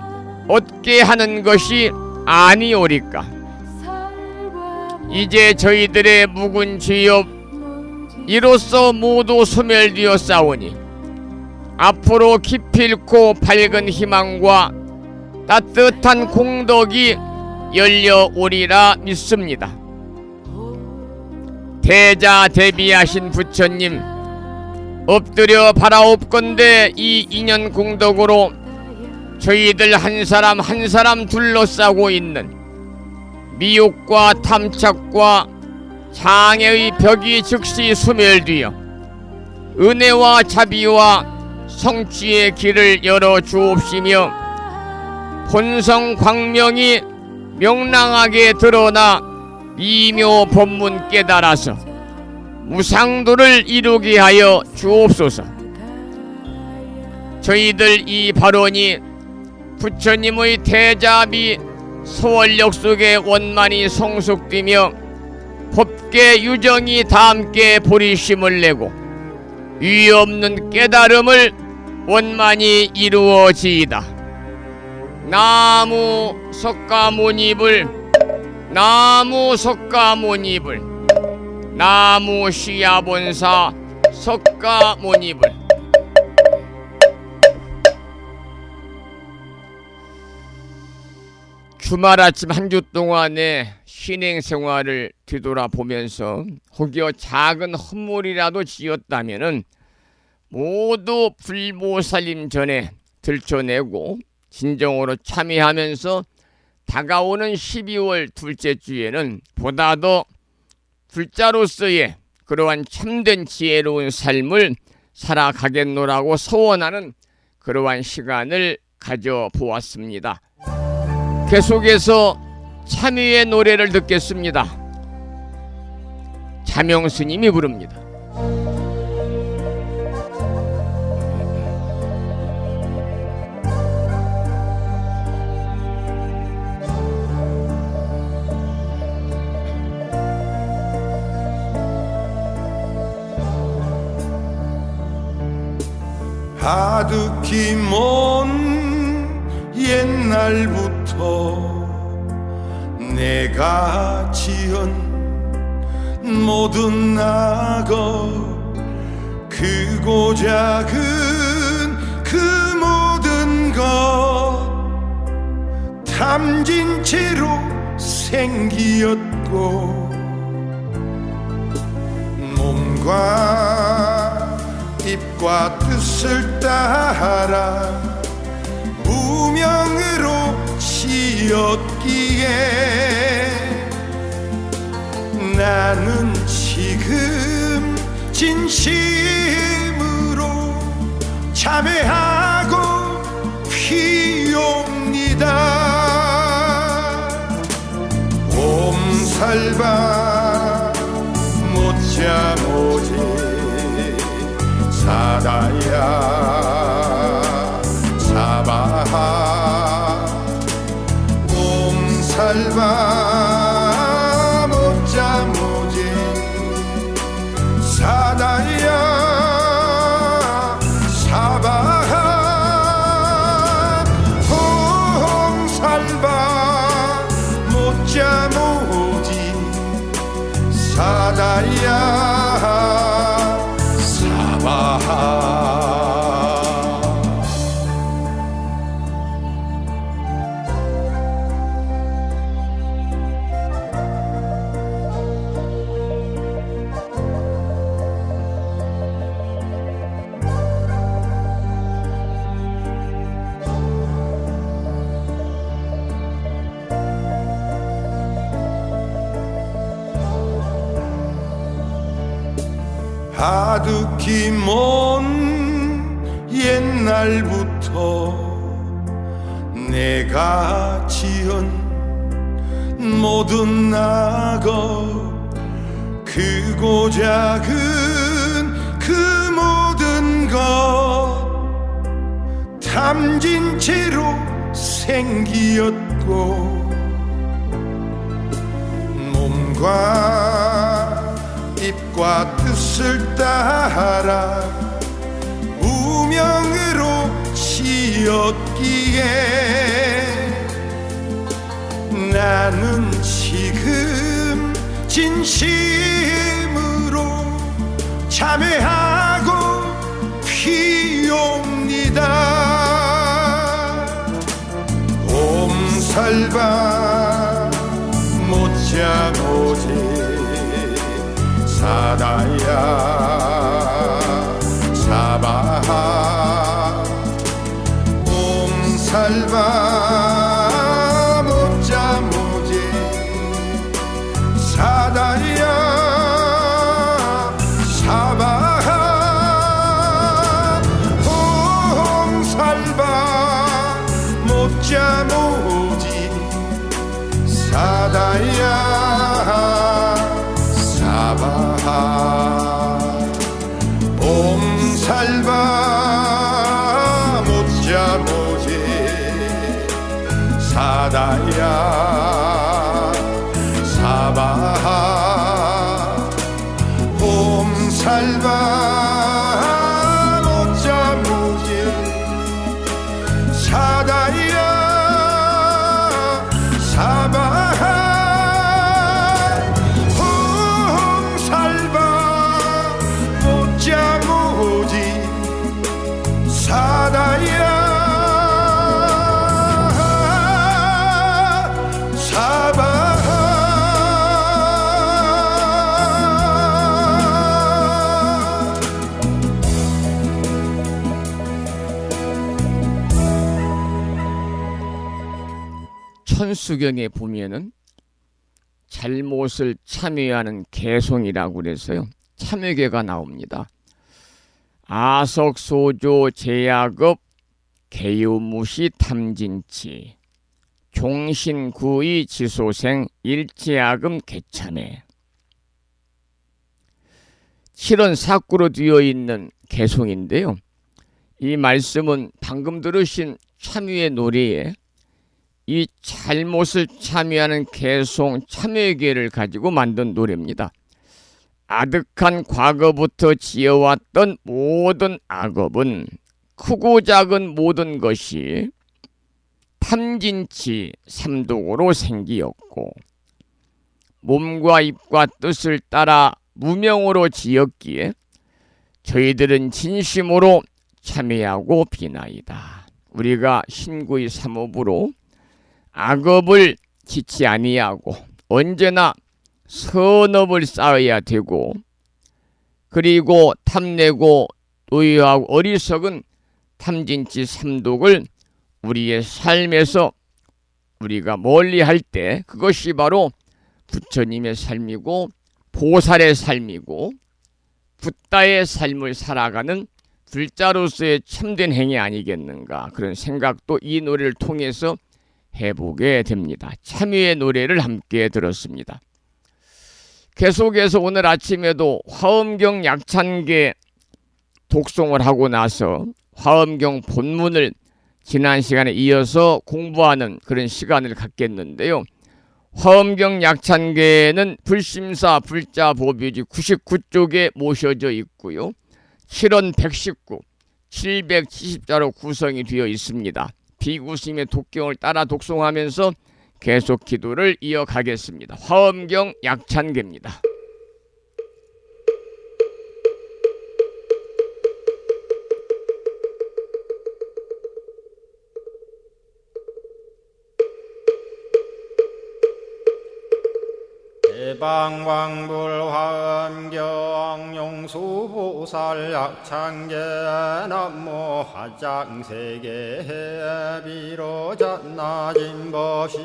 얻게 하는 것이 아니오리까. 이제 저희들의 묵은 죄업 이로써 모두 소멸되었사오니 앞으로 기필코 밝은 희망과 따뜻한 공덕이 열려오리라 믿습니다. 대자 대비하신 부처님 엎드려 바라옵건대 이 인연 공덕으로 저희들 한 사람 한 사람 둘러싸고 있는 미혹과 탐착과 장애의 벽이 즉시 소멸되어 은혜와 자비와 성취의 길을 열어 주옵시며 본성 광명이 명랑하게 드러나 이묘 법문 깨달아서 무상도를 이루게 하여 주옵소서. 저희들 이 발언이 부처님의 대자비 소원력 속에 원만히 성숙되며 법계 유정이 다 함께 보리심을 내고 위없는 깨달음을 원만히 이루어지이다. 나무 석가모니불 나무 석가모니불 나무 시야본사 석가모니불. 주말 아침 한 주 동안의 신행 생활을 뒤돌아보면서 혹여 작은 헛물이라도 지었다면은 모두 불보살님 전에 들춰내고 진정으로 참여하면서 다가오는 12월 둘째 주에는 보다 더 불자로서의 그러한 참된 지혜로운 삶을 살아가겠노라고 소원하는 그러한 시간을 가져보았습니다. 계속해서 참회의 노래를 듣겠습니다. 자명스님이 부릅니다. 가득히 먼 옛날부터 내가 지은 모든 낙업 크고 작은 그 모든 것 탐진 채로 생기었고 몸과 입과 뜻을 따라 무명으로 지었기에 나는 지금 진심으로 참회하고 피옵니다. 옴살바 못자 모지 사다야 사바하 옴살바 못자 모지 사다야 사바하 옴살바 못자 모지 사다야 아득히 먼 옛날부터 내가 지은 모든 낙업 크고 작은 그 모든 것 탐진 채로 생기었고 몸과 입과 뜻을 따라 무명으로 지었기에 나는 지금 진심으로 참회하고 피옵니다. 옴살바 못자 모지 사다야 사바하 옴살바 못자 모지 사다야 사바하 옴살바 못자 모지 사다야 사바하 옴살바 못자 모지 사다야 사바하 옴살바 못자 모지 사다야 사바하 천수경에 보면은 잘못을 참회하는 개송이라고 그래서요 참회계가 나옵니다. 아석소조 제약업 개유무시 탐진치 종신구의 지소생 일제아금 개참회 7원 사구로 되어 있는 개송인데요. 이 말씀은 방금 들으신 참회의 노래에 이 잘못을 참회하는 개송 참회계를 가지고 만든 노래입니다. 아득한 과거부터 지어왔던 모든 악업은 크고 작은 모든 것이 탐진치 삼독으로 생기었고 몸과 입과 뜻을 따라 무명으로 지었기에 저희들은 진심으로 참회하고 비나이다. 우리가 신구의 삼업으로 악업을 짓지 아니하고 언제나 선업을 쌓아야 되고 그리고 탐내고 노여하고 어리석은 탐진치 삼독을 우리의 삶에서 우리가 멀리할 때 그것이 바로 부처님의 삶이고 보살의 삶이고 붓다의 삶을 살아가는 불자로서의 참된 행위 아니겠는가 그런 생각도 이 노래를 통해서 해보게 됩니다. 참회의 노래를 함께 들었습니다. 계속해서 오늘 아침에도 화엄경 약찬계 독송을 하고 나서 화엄경 본문을 지난 시간에 이어서 공부하는 그런 시간을 갖겠는데요. 화엄경 약찬계는 불심사 불자보뷰지 99쪽에 모셔져 있고요. 7원 119, 770자로 구성이 되어 있습니다. 비구스님의 독경을 따라 독송하면서 계속 기도를 이어가겠습니다. 화엄경 약찬계입니다. 대방왕불화엄경 용수보살 약찬계 남모 화장세계 비로잣나진법시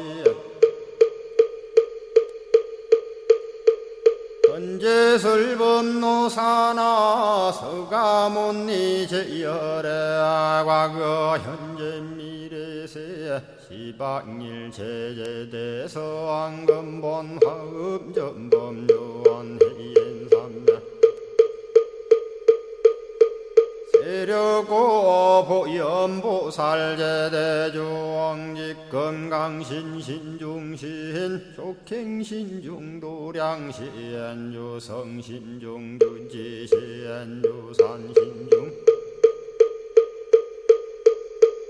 현재설법노사나 서가문니 제열의 과거 현재 미래세 시방일 제제대서 안금본 화음전범요한 해인삼매 세력고 보현보살제대주왕직 건강신신중신 족행신중도량신 유성신중 주지신 유산신중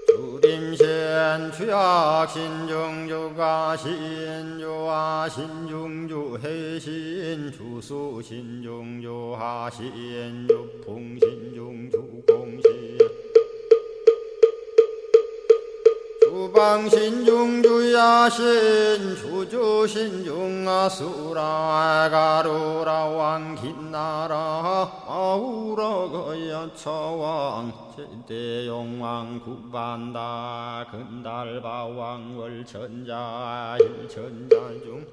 주림신 주약신중 주가신 유하신중 주해신 주수신중 유하신 유풍신중 주공신 주방신중 주야신 주주신중 아수라 가루라 왕긴나라 아우라 거야차왕 제대용왕 구반다 근달바왕 월천자 일천자중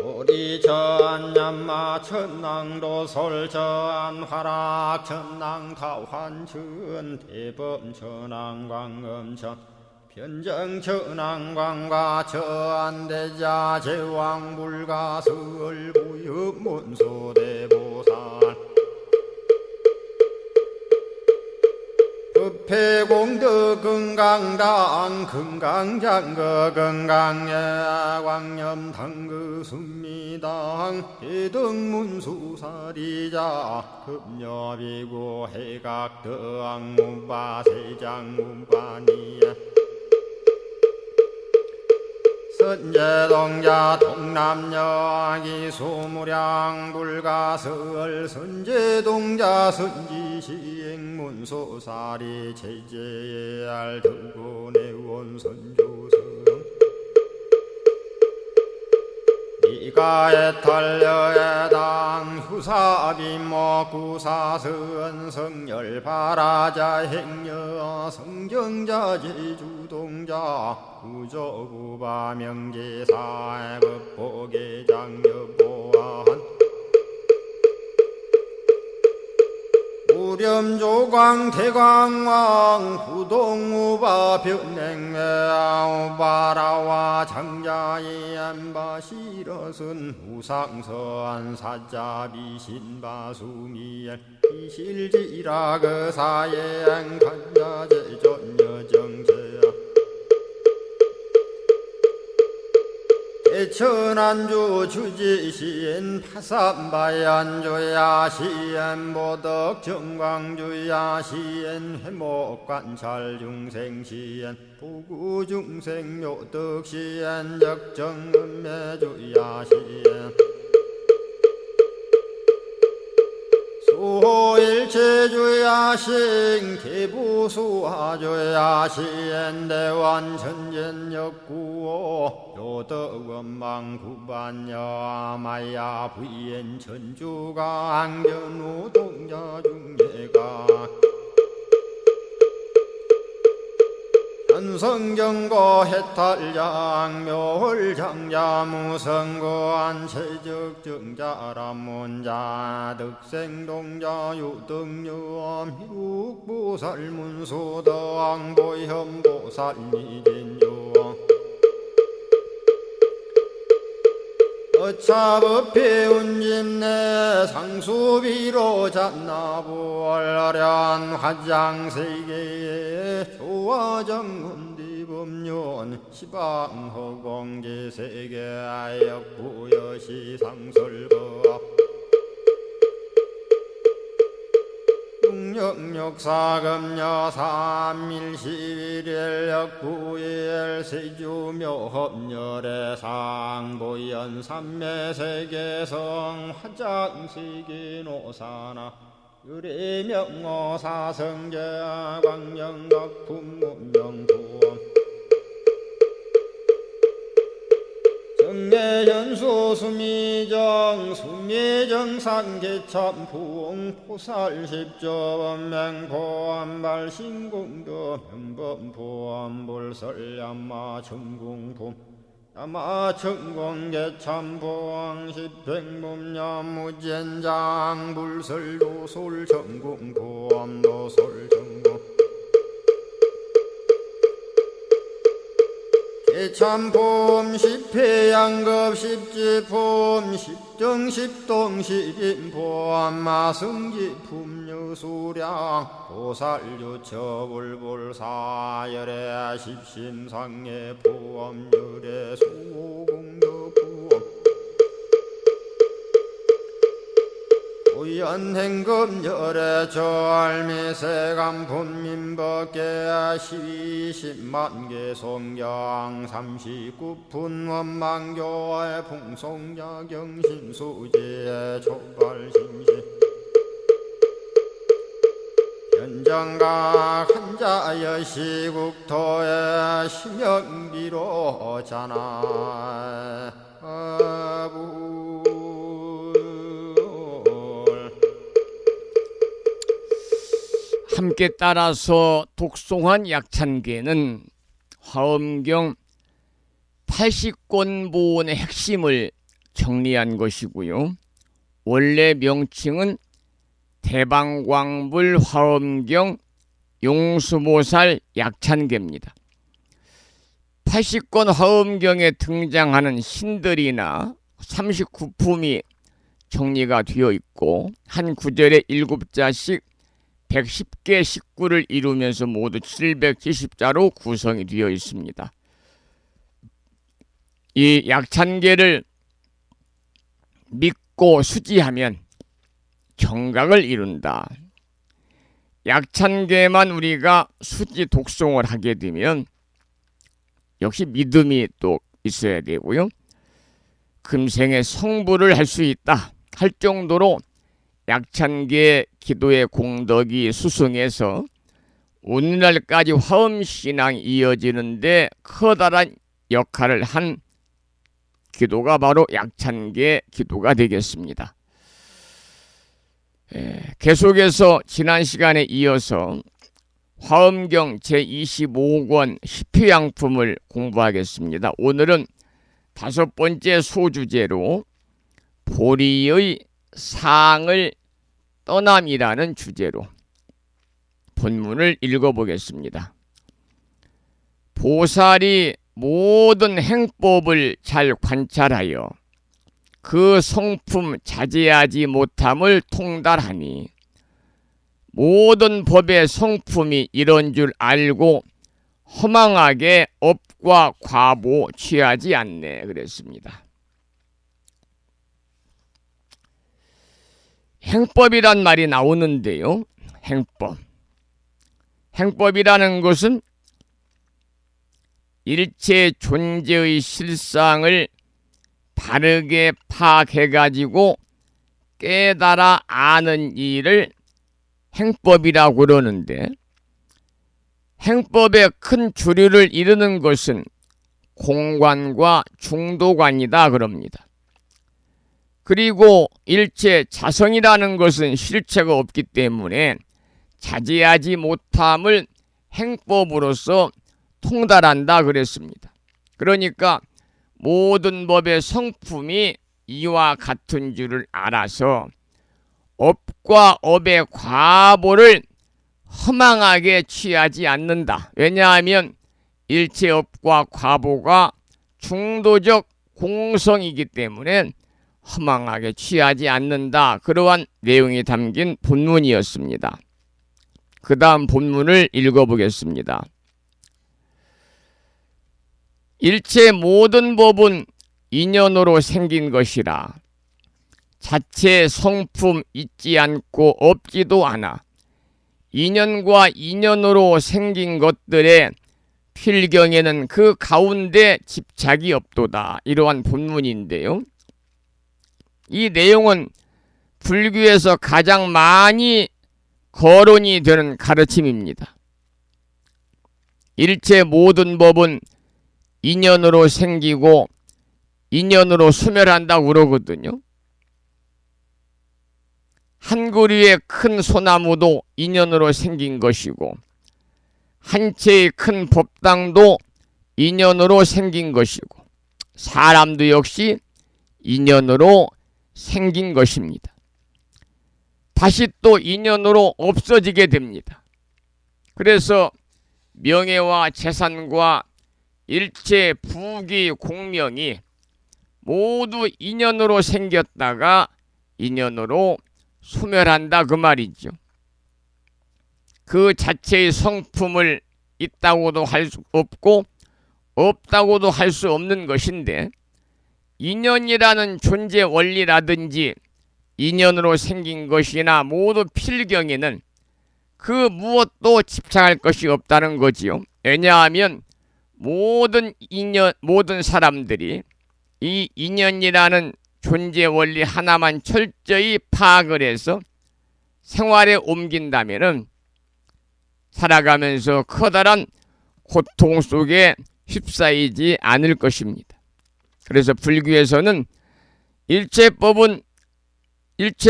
도리천냠마 천낭도 솔천 화락 천낭 타환천 대범 천왕 광음천 변정 천왕 광과 천대자 제왕 불가설 부엽 문소대보살 법회공덕 건강당 건강장거 건강예 광염당그 순미당 해등문수사리자 급여비고 해각덕 문바세장 문바니야 선제동자 동남여 기수무량 불가설 선제동자 선지시행문소사리 제제알 등군의원 선조성 이가에탈려에당 후사비모 구사선 성열 바라자 행여 성정자 제주동자 구조구바 명제사 법보계장 여보한 무렴조광 대광왕 부동우바 변냉매아 우바라와 장자이 안바시러슨 우상서안 사자비 신바수미엘 이실지라 그 사예행 간자제 전여정제야 대천안주 주지시인 파산바얀주야 시엔 보덕 정광주야 시엔 회목관찰 중생시엔 부구중생 요덕시엔 적정음매주야 시엔 수호일체주야신 개부수화주야신 대완천전역구호 요덕원망구반여 마야 부인 천주가 안견우 동자중예가 현성정거 해탈장 묘홀장자 무성거안 체적정자람문자 득생동자 유등유엄 희국보살문소덕 보현보살미진유엄 어차법회 운집내 상수비로 잔나부얼련 화장세계에 조화정운디법륜 시방허공제세계 역부여시상설법 육력사금여 삼일시일일 역부일 세주묘법열의 상보연 삼매세계성 화장세계노사나 유래명어사성제 광명각품문명도원 정례연수 수미정 수미정산개참풍 포살십조범맹포암발신공도 명범포암불설얌마 천궁품 야마천공개참보왕십백문야무젠장 불설도솔 전궁보암도솔 개참폼 십회양급 십지폼 십정십동 십인포함 마승기품 여수량 보살유처불불사열애 십심상해 보암열애 소공덕부엄 오연행금열애 절미세감 분민법계 12십만개 송경 39분 원망교의 풍송야경신수지의 촉발신시 연정각 한자여 시국토의 심영비로 자나 아부 함께 따라서 독송한 약찬계는 화엄경 80권보원의 핵심을 정리한 것이고요. 원래 명칭은 대방광불 화엄경 용수보살 약찬계입니다. 80권 화엄경에 등장하는 신들이나 39품이 정리가 되어 있고 한 구절에 7자씩 110개 식구를 이루면서 모두 770자로 구성이 되어 있습니다. 이 약찬계를 믿고 수지하면 정각을 이룬다. 약찬계만 우리가 수지 독송을 하게 되면 역시 믿음이 또 있어야 되고요. 금생에 성불을 할 수 있다 할 정도로 약찬계 기도의 공덕이 수승해서 오늘날까지 화엄신앙이 이어지는데 커다란 역할을 한 기도가 바로 약찬계 기도가 되겠습니다. 계속해서 지난 시간에 이어서 화엄경 제25권 십회양품을 공부하겠습니다. 오늘은 5번째 소주제로 보리의 상을 떠남이라는 주제로 본문을 읽어보겠습니다. 보살이 모든 행법을 잘 관찰하여 그 성품 자제하지 못함을 통달하니 모든 법의 성품이 이런 줄 알고 허망하게 업과 과보 취하지 않네 그랬습니다. 행법이란 말이 나오는데요. 행법이라는 것은 일체 존재의 실상을 바르게 파악해가지고 깨달아 아는 일을 행법이라고 그러는데 행법의 큰 주류를 이루는 것은 공관과 중도관이다 그럽니다. 그리고 일체 자성이라는 것은 실체가 없기 때문에 자제하지 못함을 행법으로서 통달한다 그랬습니다. 그러니까 모든 법의 성품이 이와 같은 줄을 알아서 업과 업의 과보를 허망하게 취하지 않는다. 왜냐하면 일체 업과 과보가 중도적 공성이기 때문에 허망하게 취하지 않는다. 그러한 내용이 담긴 본문이었습니다. 그 다음 본문을 읽어보겠습니다. 일체 모든 법은 인연으로 생긴 것이라 자체 성품 있지 않고 없지도 않아 인연과 인연으로 생긴 것들의 필경에는 그 가운데 집착이 없도다. 이러한 본문인데요. 이 내용은 불교에서 가장 많이 거론이 되는 가르침입니다. 일체 모든 법은 인연으로 생기고 인연으로 소멸한다고 그러거든요. 한 그루의 큰 소나무도 인연으로 생긴 것이고 한 채의 큰 법당도 인연으로 생긴 것이고 사람도 역시 인연으로 생긴 것입니다. 다시 또 인연으로 없어지게 됩니다. 그래서 명예와 재산과 일체 부귀 공명이 모두 인연으로 생겼다가 인연으로 소멸한다 그 말이죠. 그 자체의 성품을 있다고도 할 수 없고 없다고도 할 수 없는 것인데, 인연이라는 존재 원리라든지 인연으로 생긴 것이나 모두 필경에는 그 무엇도 집착할 것이 없다는 거지요. 왜냐하면 모든 사람들이 이 인연이라는 존재 원리 하나만 철저히 파악을 해서 생활에 옮긴다면은 살아가면서 커다란 고통 속에 휩싸이지 않을 것입니다. 그래서 불교에서는 일체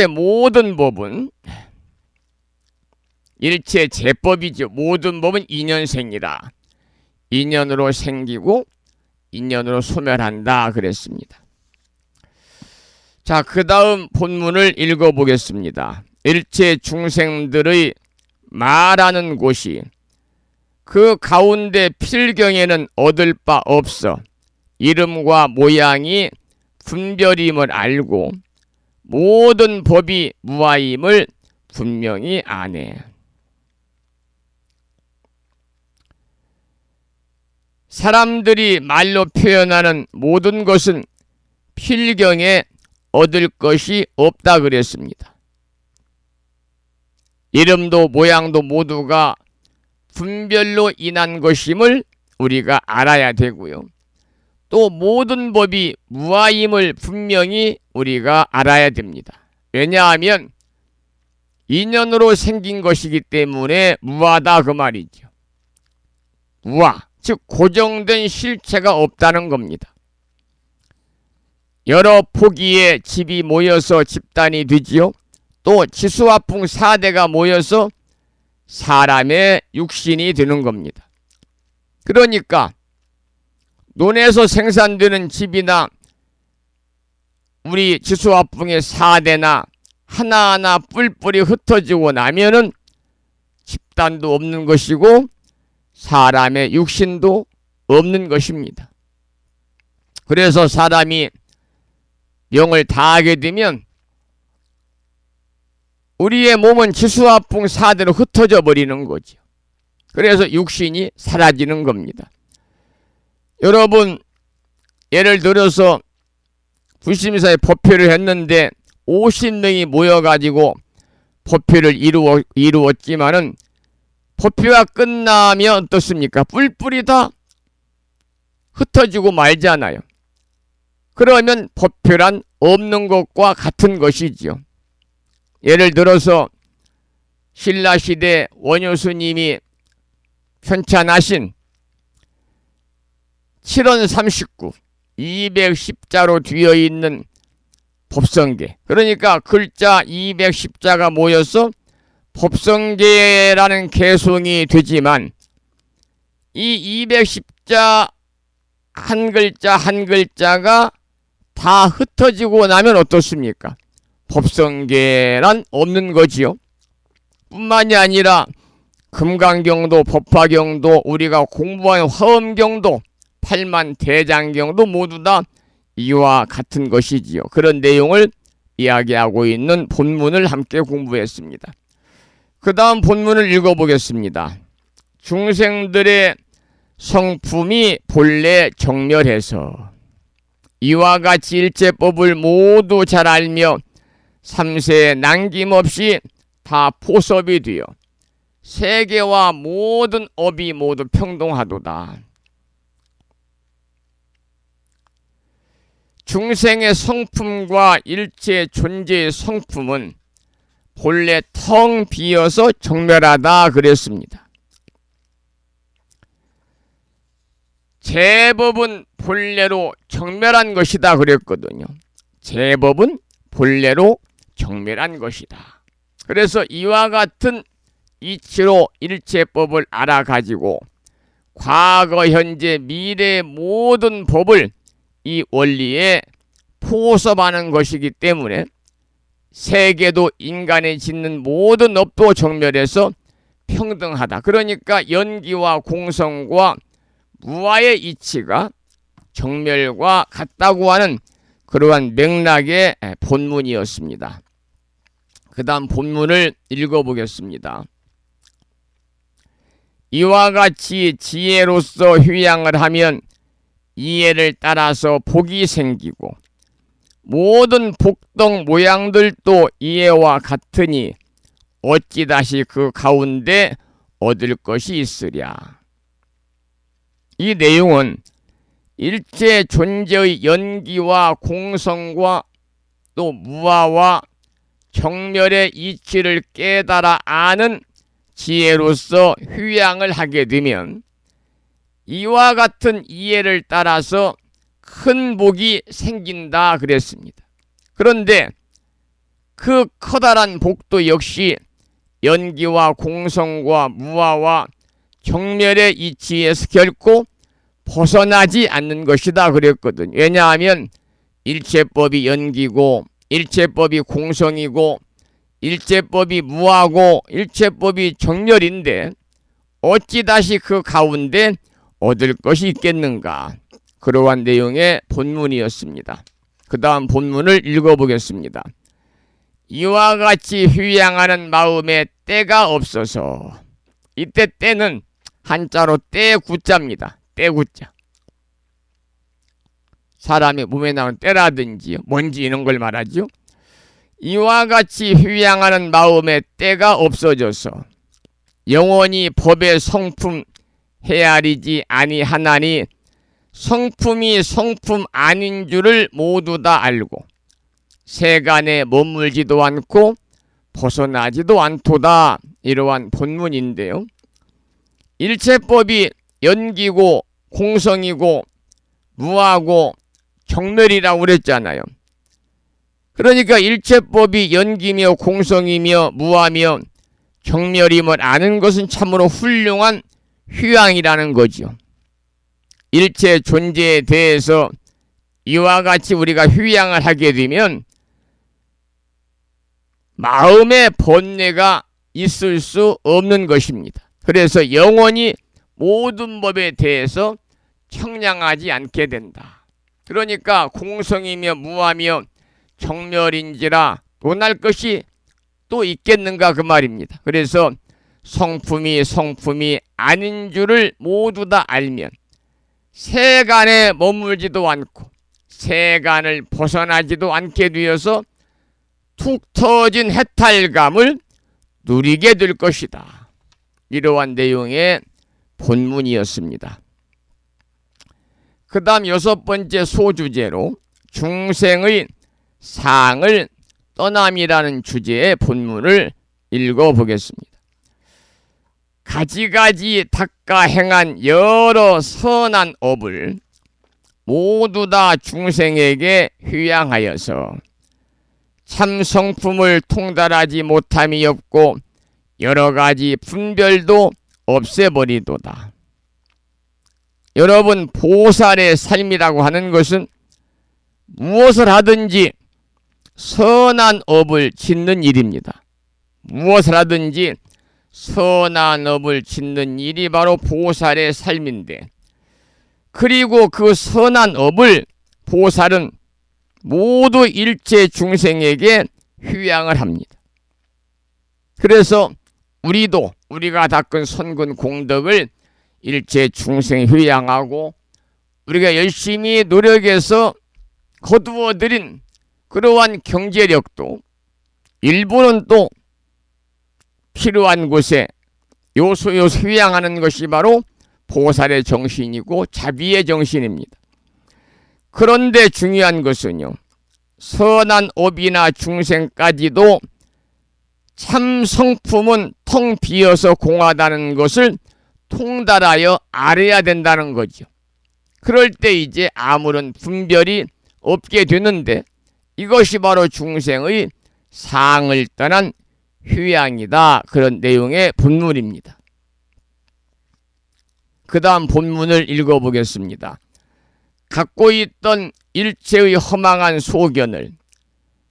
모든 법은 일체 제법이죠. 모든 법은 인연생이라. 인연으로 생기고 인연으로 소멸한다 그랬습니다. 자, 그 다음 본문을 읽어보겠습니다. 일체 중생들의 말하는 곳이 그 가운데 필경에는 얻을 바 없어 이름과 모양이 분별임을 알고 모든 법이 무아임을 분명히 아네. 사람들이 말로 표현하는 모든 것은 필경에 얻을 것이 없다 그랬습니다. 이름도 모양도 모두가 분별로 인한 것임을 우리가 알아야 되고요. 또 모든 법이 무아임을 분명히 우리가 알아야 됩니다. 왜냐하면 인연으로 생긴 것이기 때문에 무아다 그 말이죠. 무아, 즉 고정된 실체가 없다는 겁니다. 여러 포기의 집이 모여서 집단이 되지요. 또 지수화풍 4대가 모여서 사람의 육신이 되는 겁니다. 그러니까 논에서 생산되는 집이나 우리 지수화풍의 4대나 하나하나 뿔뿔이 흩어지고 나면은 집단도 없는 것이고 사람의 육신도 없는 것입니다. 그래서 사람이 병을 다하게 되면 우리의 몸은 지수화풍 4대로 흩어져 버리는 거죠. 그래서 육신이 사라지는 겁니다. 여러분, 예를 들어서 불심사에 법회를 했는데 50명이 모여가지고 법회를 이루었지만은 법회가 끝나면 어떻습니까? 뿔뿔이 다 흩어지고 말잖아요. 그러면 법회란 없는 것과 같은 것이지요. 예를 들어서 신라시대 원효스님이 편찬하신 7원 39, 210자로 되어 있는 법성계, 그러니까 글자 210자가 모여서 법성계라는 개송이 되지만 이 210자 한 글자 한 글자가 다 흩어지고 나면 어떻습니까? 법성계란 없는 거지요. 뿐만이 아니라 금강경도 법화경도 우리가 공부한 화엄경도 팔만대장경도 모두 다 이와 같은 것이지요. 그런 내용을 이야기하고 있는 본문을 함께 공부했습니다. 그 다음 본문을 읽어보겠습니다. 중생들의 성품이 본래 정멸해서 이와 같이 일체법을 모두 잘 알며 삼세에 남김없이 다 포섭이 되어 세계와 모든 업이 모두 평등하도다. 중생의 성품과 일체 존재의 성품은 본래 텅 비어서 정멸하다 그랬습니다. 제법은 본래로 정멸한 것이다 그랬거든요. 제법은 본래로 정멸한 것이다. 그래서 이와 같은 이치로 일체법을 알아가지고 과거, 현재, 미래의 모든 법을 이 원리에 포섭하는 것이기 때문에 세계도 인간이 짓는 모든 업도 정멸해서 평등하다. 그러니까 연기와 공성과 무아의 이치가 정멸과 같다고 하는 그러한 맥락의 본문이었습니다. 그 다음 본문을 읽어보겠습니다. 이와 같이 지혜로서 휴양을 하면 이해를 따라서 복이 생기고 모든 복덕 모양들도 이해와 같으니 어찌 다시 그 가운데 얻을 것이 있으랴. 이 내용은 일체 존재의 연기와 공성과 또 무아와 정멸의 이치를 깨달아 아는 지혜로서 휴양을 하게 되면 이와 같은 이해를 따라서 큰 복이 생긴다 그랬습니다. 그런데 그 커다란 복도 역시 연기와 공성과 무아와 정멸의 이치에서 결코 벗어나지 않는 것이다 그랬거든요. 왜냐하면 일체법이 연기고 일체법이 공성이고 일체법이 무아고 일체법이 정멸인데 어찌 다시 그 가운데 얻을 것이 있겠는가. 그러한 내용의 본문이었습니다. 그 다음 본문을 읽어보겠습니다. 이와 같이 휴양하는 마음에 때가 없어서, 이때 때는 한자로 때구자입니다. 때구자. 사람의 몸에 나온 때라든지 먼지 이런 걸 말하죠. 이와 같이 휴양하는 마음에 때가 없어져서 영원히 법의 성품 헤아리지 아니하나니 성품이 성품 아닌 줄을 모두 다 알고 세간에 머물지도 않고 벗어나지도 않도다. 이러한 본문인데요. 일체법이 연기고 공성이고 무하고 정멸이라고 그랬잖아요. 그러니까 일체법이 연기며 공성이며 무하며 정멸임을 아는 것은 참으로 훌륭한 휴양이라는 거죠. 일체 존재에 대해서 이와 같이 우리가 휴양을 하게 되면 마음의 번뇌가 있을 수 없는 것입니다. 그래서 영원히 모든 법에 대해서 청량하지 않게 된다. 그러니까 공성이며 무하며 정멸인지라 논할 것이 또 있겠는가 그 말입니다. 그래서 성품이 성품이 아닌 줄을 모두 다 알면 세간에 머물지도 않고 세간을 벗어나지도 않게 되어서 툭 터진 해탈감을 누리게 될 것이다. 이러한 내용의 본문이었습니다. 그 다음 6번째 소주제로 중생의 상을 떠남이라는 주제의 본문을 읽어보겠습니다. 가지가지 닦아 행한 여러 선한 업을 모두 다 중생에게 휴양하여서 참 성품을 통달하지 못함이 없고 여러 가지 분별도 없애버리도다. 여러분, 보살의 삶이라고 하는 것은 무엇을 하든지 선한 업을 짓는 일입니다. 무엇을 하든지 선한 업을 짓는 일이 바로 보살의 삶인데, 그리고 그 선한 업을 보살은 모두 일체 중생에게 휴양을 합니다. 그래서 우리가 닦은 선근 공덕을 일체 중생에 휴양하고 우리가 열심히 노력해서 거두어들인 그러한 경제력도 일부는 또 필요한 곳에 요소 휴양하는 것이 바로 보살의 정신이고 자비의 정신입니다. 그런데 중요한 것은요, 선한 업이나 중생까지도 참 성품은 텅 비어서 공하다는 것을 통달하여 알아야 된다는 거죠. 그럴 때 이제 아무런 분별이 없게 되는데 이것이 바로 중생의 상을 떠난 휴양이다. 그런 내용의 본문입니다. 그 다음 본문을 읽어보겠습니다. 갖고 있던 일체의 허망한 소견을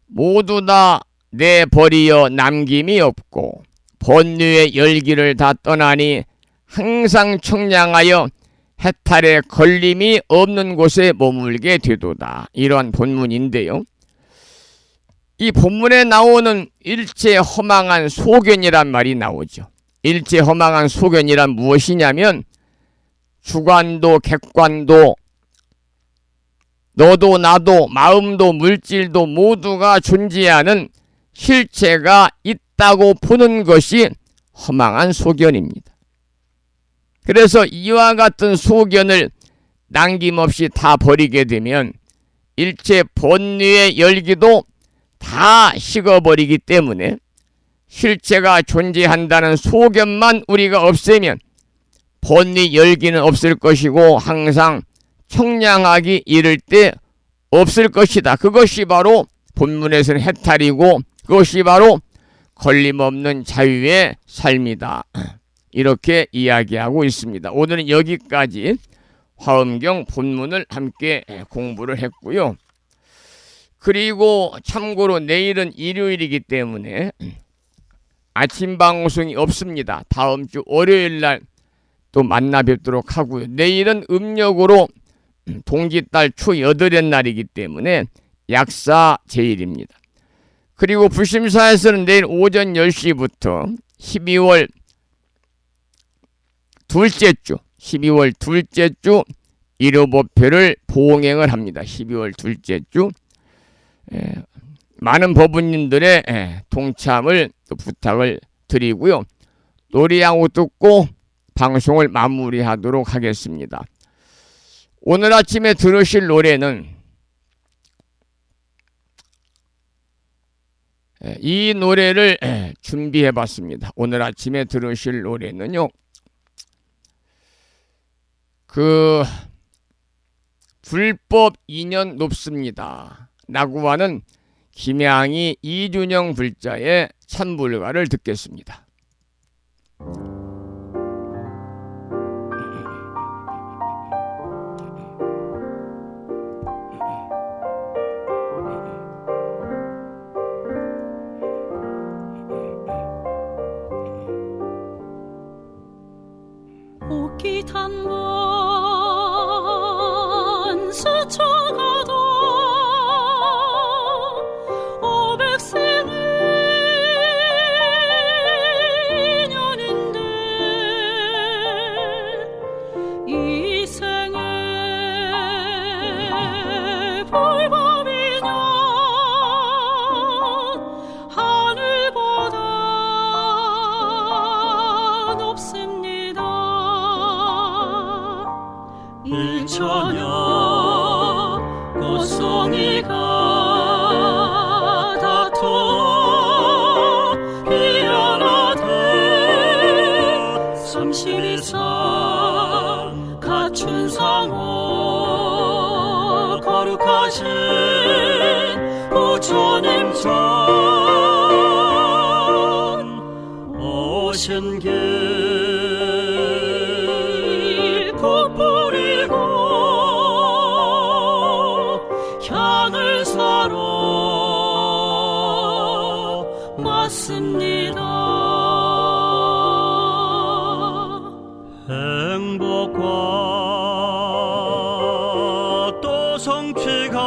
모두 다 내버리어 남김이 없고 번뇌의 열기를 다 떠나니 항상 청량하여 해탈의 걸림이 없는 곳에 머물게 되도다. 이러한 본문인데요. 이 본문에 나오는 일체 허망한 소견이란 말이 나오죠. 일체 허망한 소견이란 무엇이냐면 주관도 객관도 너도 나도 마음도 물질도 모두가 존재하는 실체가 있다고 보는 것이 허망한 소견입니다. 그래서 이와 같은 소견을 남김없이 다 버리게 되면 일체 번뇌의 열기도 다 식어버리기 때문에 실체가 존재한다는 소견만 우리가 없애면 번뇌 열기는 없을 것이고 항상 청량하기 이를 때 없을 것이다. 그것이 바로 본문에서는 해탈이고 그것이 바로 걸림없는 자유의 삶이다. 이렇게 이야기하고 있습니다. 오늘은 여기까지 화엄경 본문을 함께 공부를 했고요. 그리고 참고로 내일은 일요일이기 때문에 아침 방송이 없습니다. 다음 주 월요일 날 또 만나 뵙도록 하고요. 내일은 음력으로 동짓달 초 8의 날이기 때문에 약사 제일입니다. 그리고 불심사에서는 내일 오전 10시부터 12월 둘째 주 일요법회를 봉행을 합니다. 12월 둘째 주 많은 법원님들의 동참을 또 부탁을 드리고요. 노래 한 곡 듣고 방송을 마무리하도록 하겠습니다. 오늘 아침에 들으실 노래는 이 노래를 준비해봤습니다. 오늘 아침에 들으실 노래는요. 불법 인연 높습니다 라고 하는 김양희 이준영 불자의 찬불가를 듣겠습니다. 옷깃 한 번 스쳐가도 500세의 인연인데 이 생에 불법 인연 하늘보다 높습니다. 일천여 꽃송이가 다투어 피어나되 32상 갖춘 상호 거룩하신 부처님 전 오신 길 굿뿌리고 향을 사러 맞습니다. 행복과 또 성취가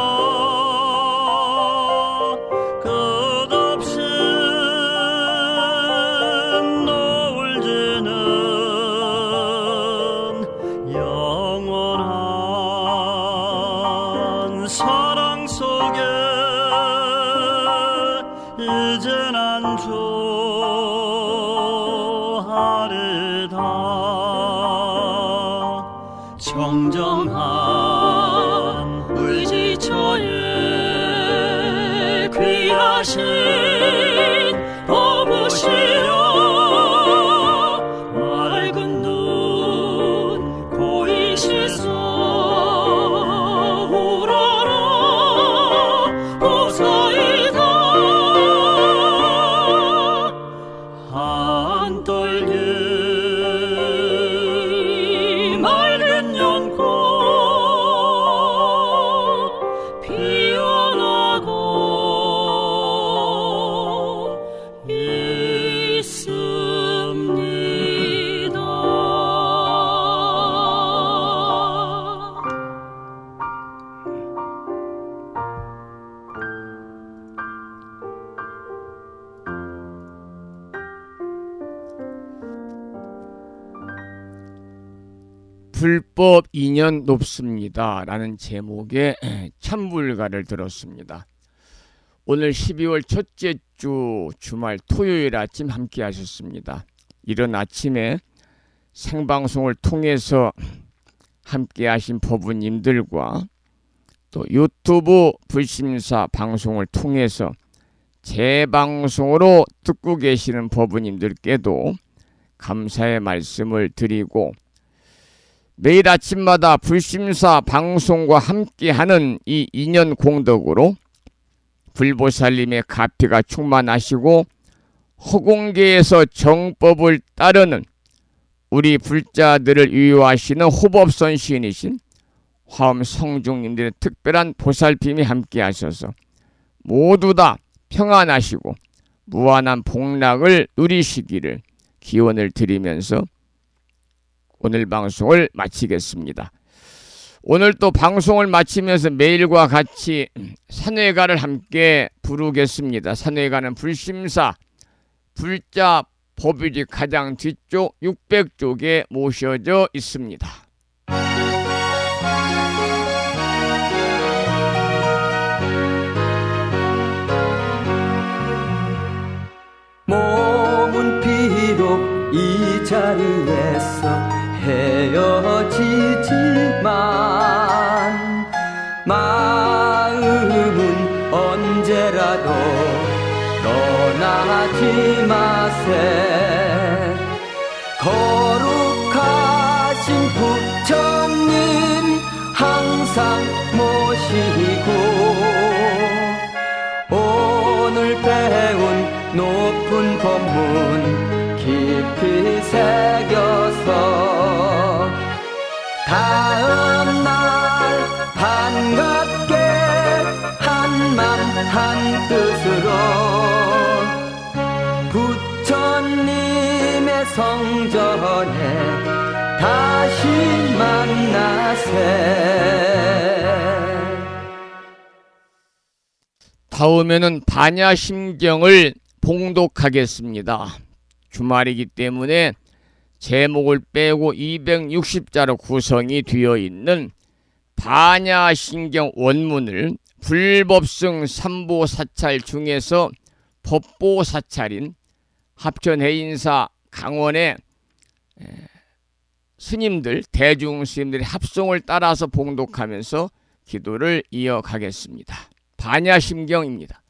끝없이 노을지는 영원한 사랑 속에 이젠 안주하리다. 정정한 의지처에 귀하신 법으시여 맑은 눈 고이 시서 우러러 보사이다. 불법 인연 높습니다 라는 제목의 찬불가를 들었습니다. 오늘 12월 첫째 주 주말 토요일 아침 함께 하셨습니다. 이른 아침에 생방송을 통해서 함께 하신 법우님들과 또 유튜브 불심사 방송을 통해서 재방송으로 듣고 계시는 법우님들께도 감사의 말씀을 드리고, 매일 아침마다 불심사 방송과 함께하는 이 인연 공덕으로 불보살님의 가피가 충만하시고 허공계에서 정법을 따르는 우리 불자들을 위로하시는 호법선 시인이신 화엄 성중님들의 특별한 보살핌이 함께 하셔서 모두 다 평안하시고 무한한 복락을 누리시기를 기원을 드리면서 오늘 방송을 마치겠습니다. 오늘 또 방송을 마치면서 매일과 같이 산회가를 함께 부르겠습니다. 산회가는 불심사 불자 법유지 가장 뒤쪽 600쪽에 모셔져 있습니다. 몸은 비록 이 자리에서 헤어지지만 마음은 언제라도 떠나지 마세. 거룩하신 부처님 항상 모시고 오늘 배운 높은 법문 깊이 새겨서 다음날 반갑게 한맘 한뜻으로 부처님의 성전에 다시 만나세. 다음에는 반야심경을 봉독하겠습니다. 주말이기 때문에 제목을 빼고 260자로 구성이 되어 있는 반야심경 원문을 불법승 삼보사찰 중에서 법보사찰인 합천해인사 강원의 스님들, 대중스님들의 합송을 따라서 봉독하면서 기도를 이어가겠습니다. 반야심경입니다.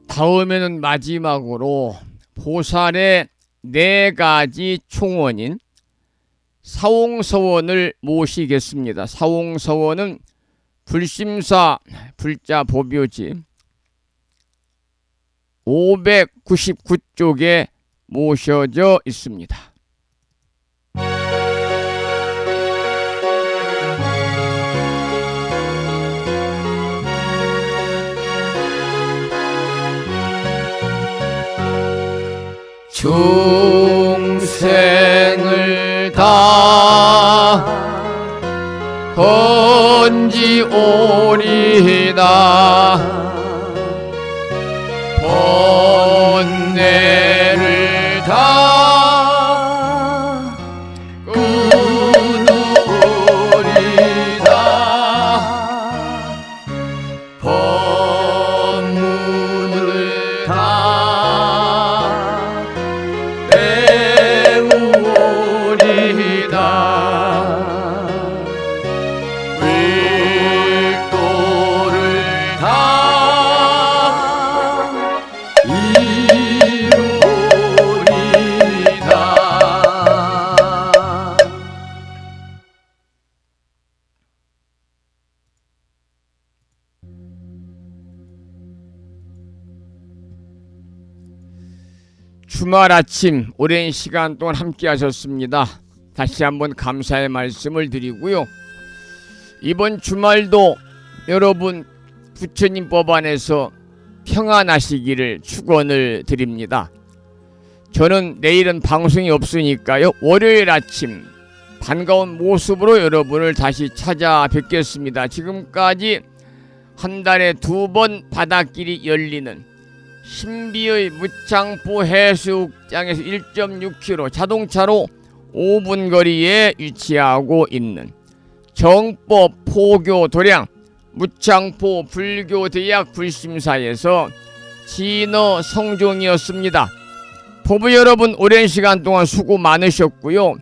다음에는 마지막으로 보살의 네 가지 총원인 사홍서원을 모시겠습니다. 사홍서원은 불심사 불자 보묘지 599쪽에 모셔져 있습니다. 중생을 다 건지오리다 번뇌를 다 끊으리다 법문을 다 배우리다 wil도를 다 이루리다. 주말 아침 오랜 시간 동안 함께 하셨습니다. 다시 한번 감사의 말씀을 드리고요. 이번 주말도 여러분 부처님 법안에서 평안하시기를 축원을 드립니다. 저는 내일은 방송이 없으니까요. 월요일 아침 반가운 모습으로 여러분을 다시 찾아뵙겠습니다. 지금까지 한 달에 2번 바닷길이 열리는 신비의 무창포 해수욕장에서 1.6km 자동차로 5분 거리에 위치하고 있는 정법 포교 도량 무창포 불교대학 불심사에서 진어 성종이었습니다. 부부 여러분 오랜 시간 동안 수고 많으셨고요.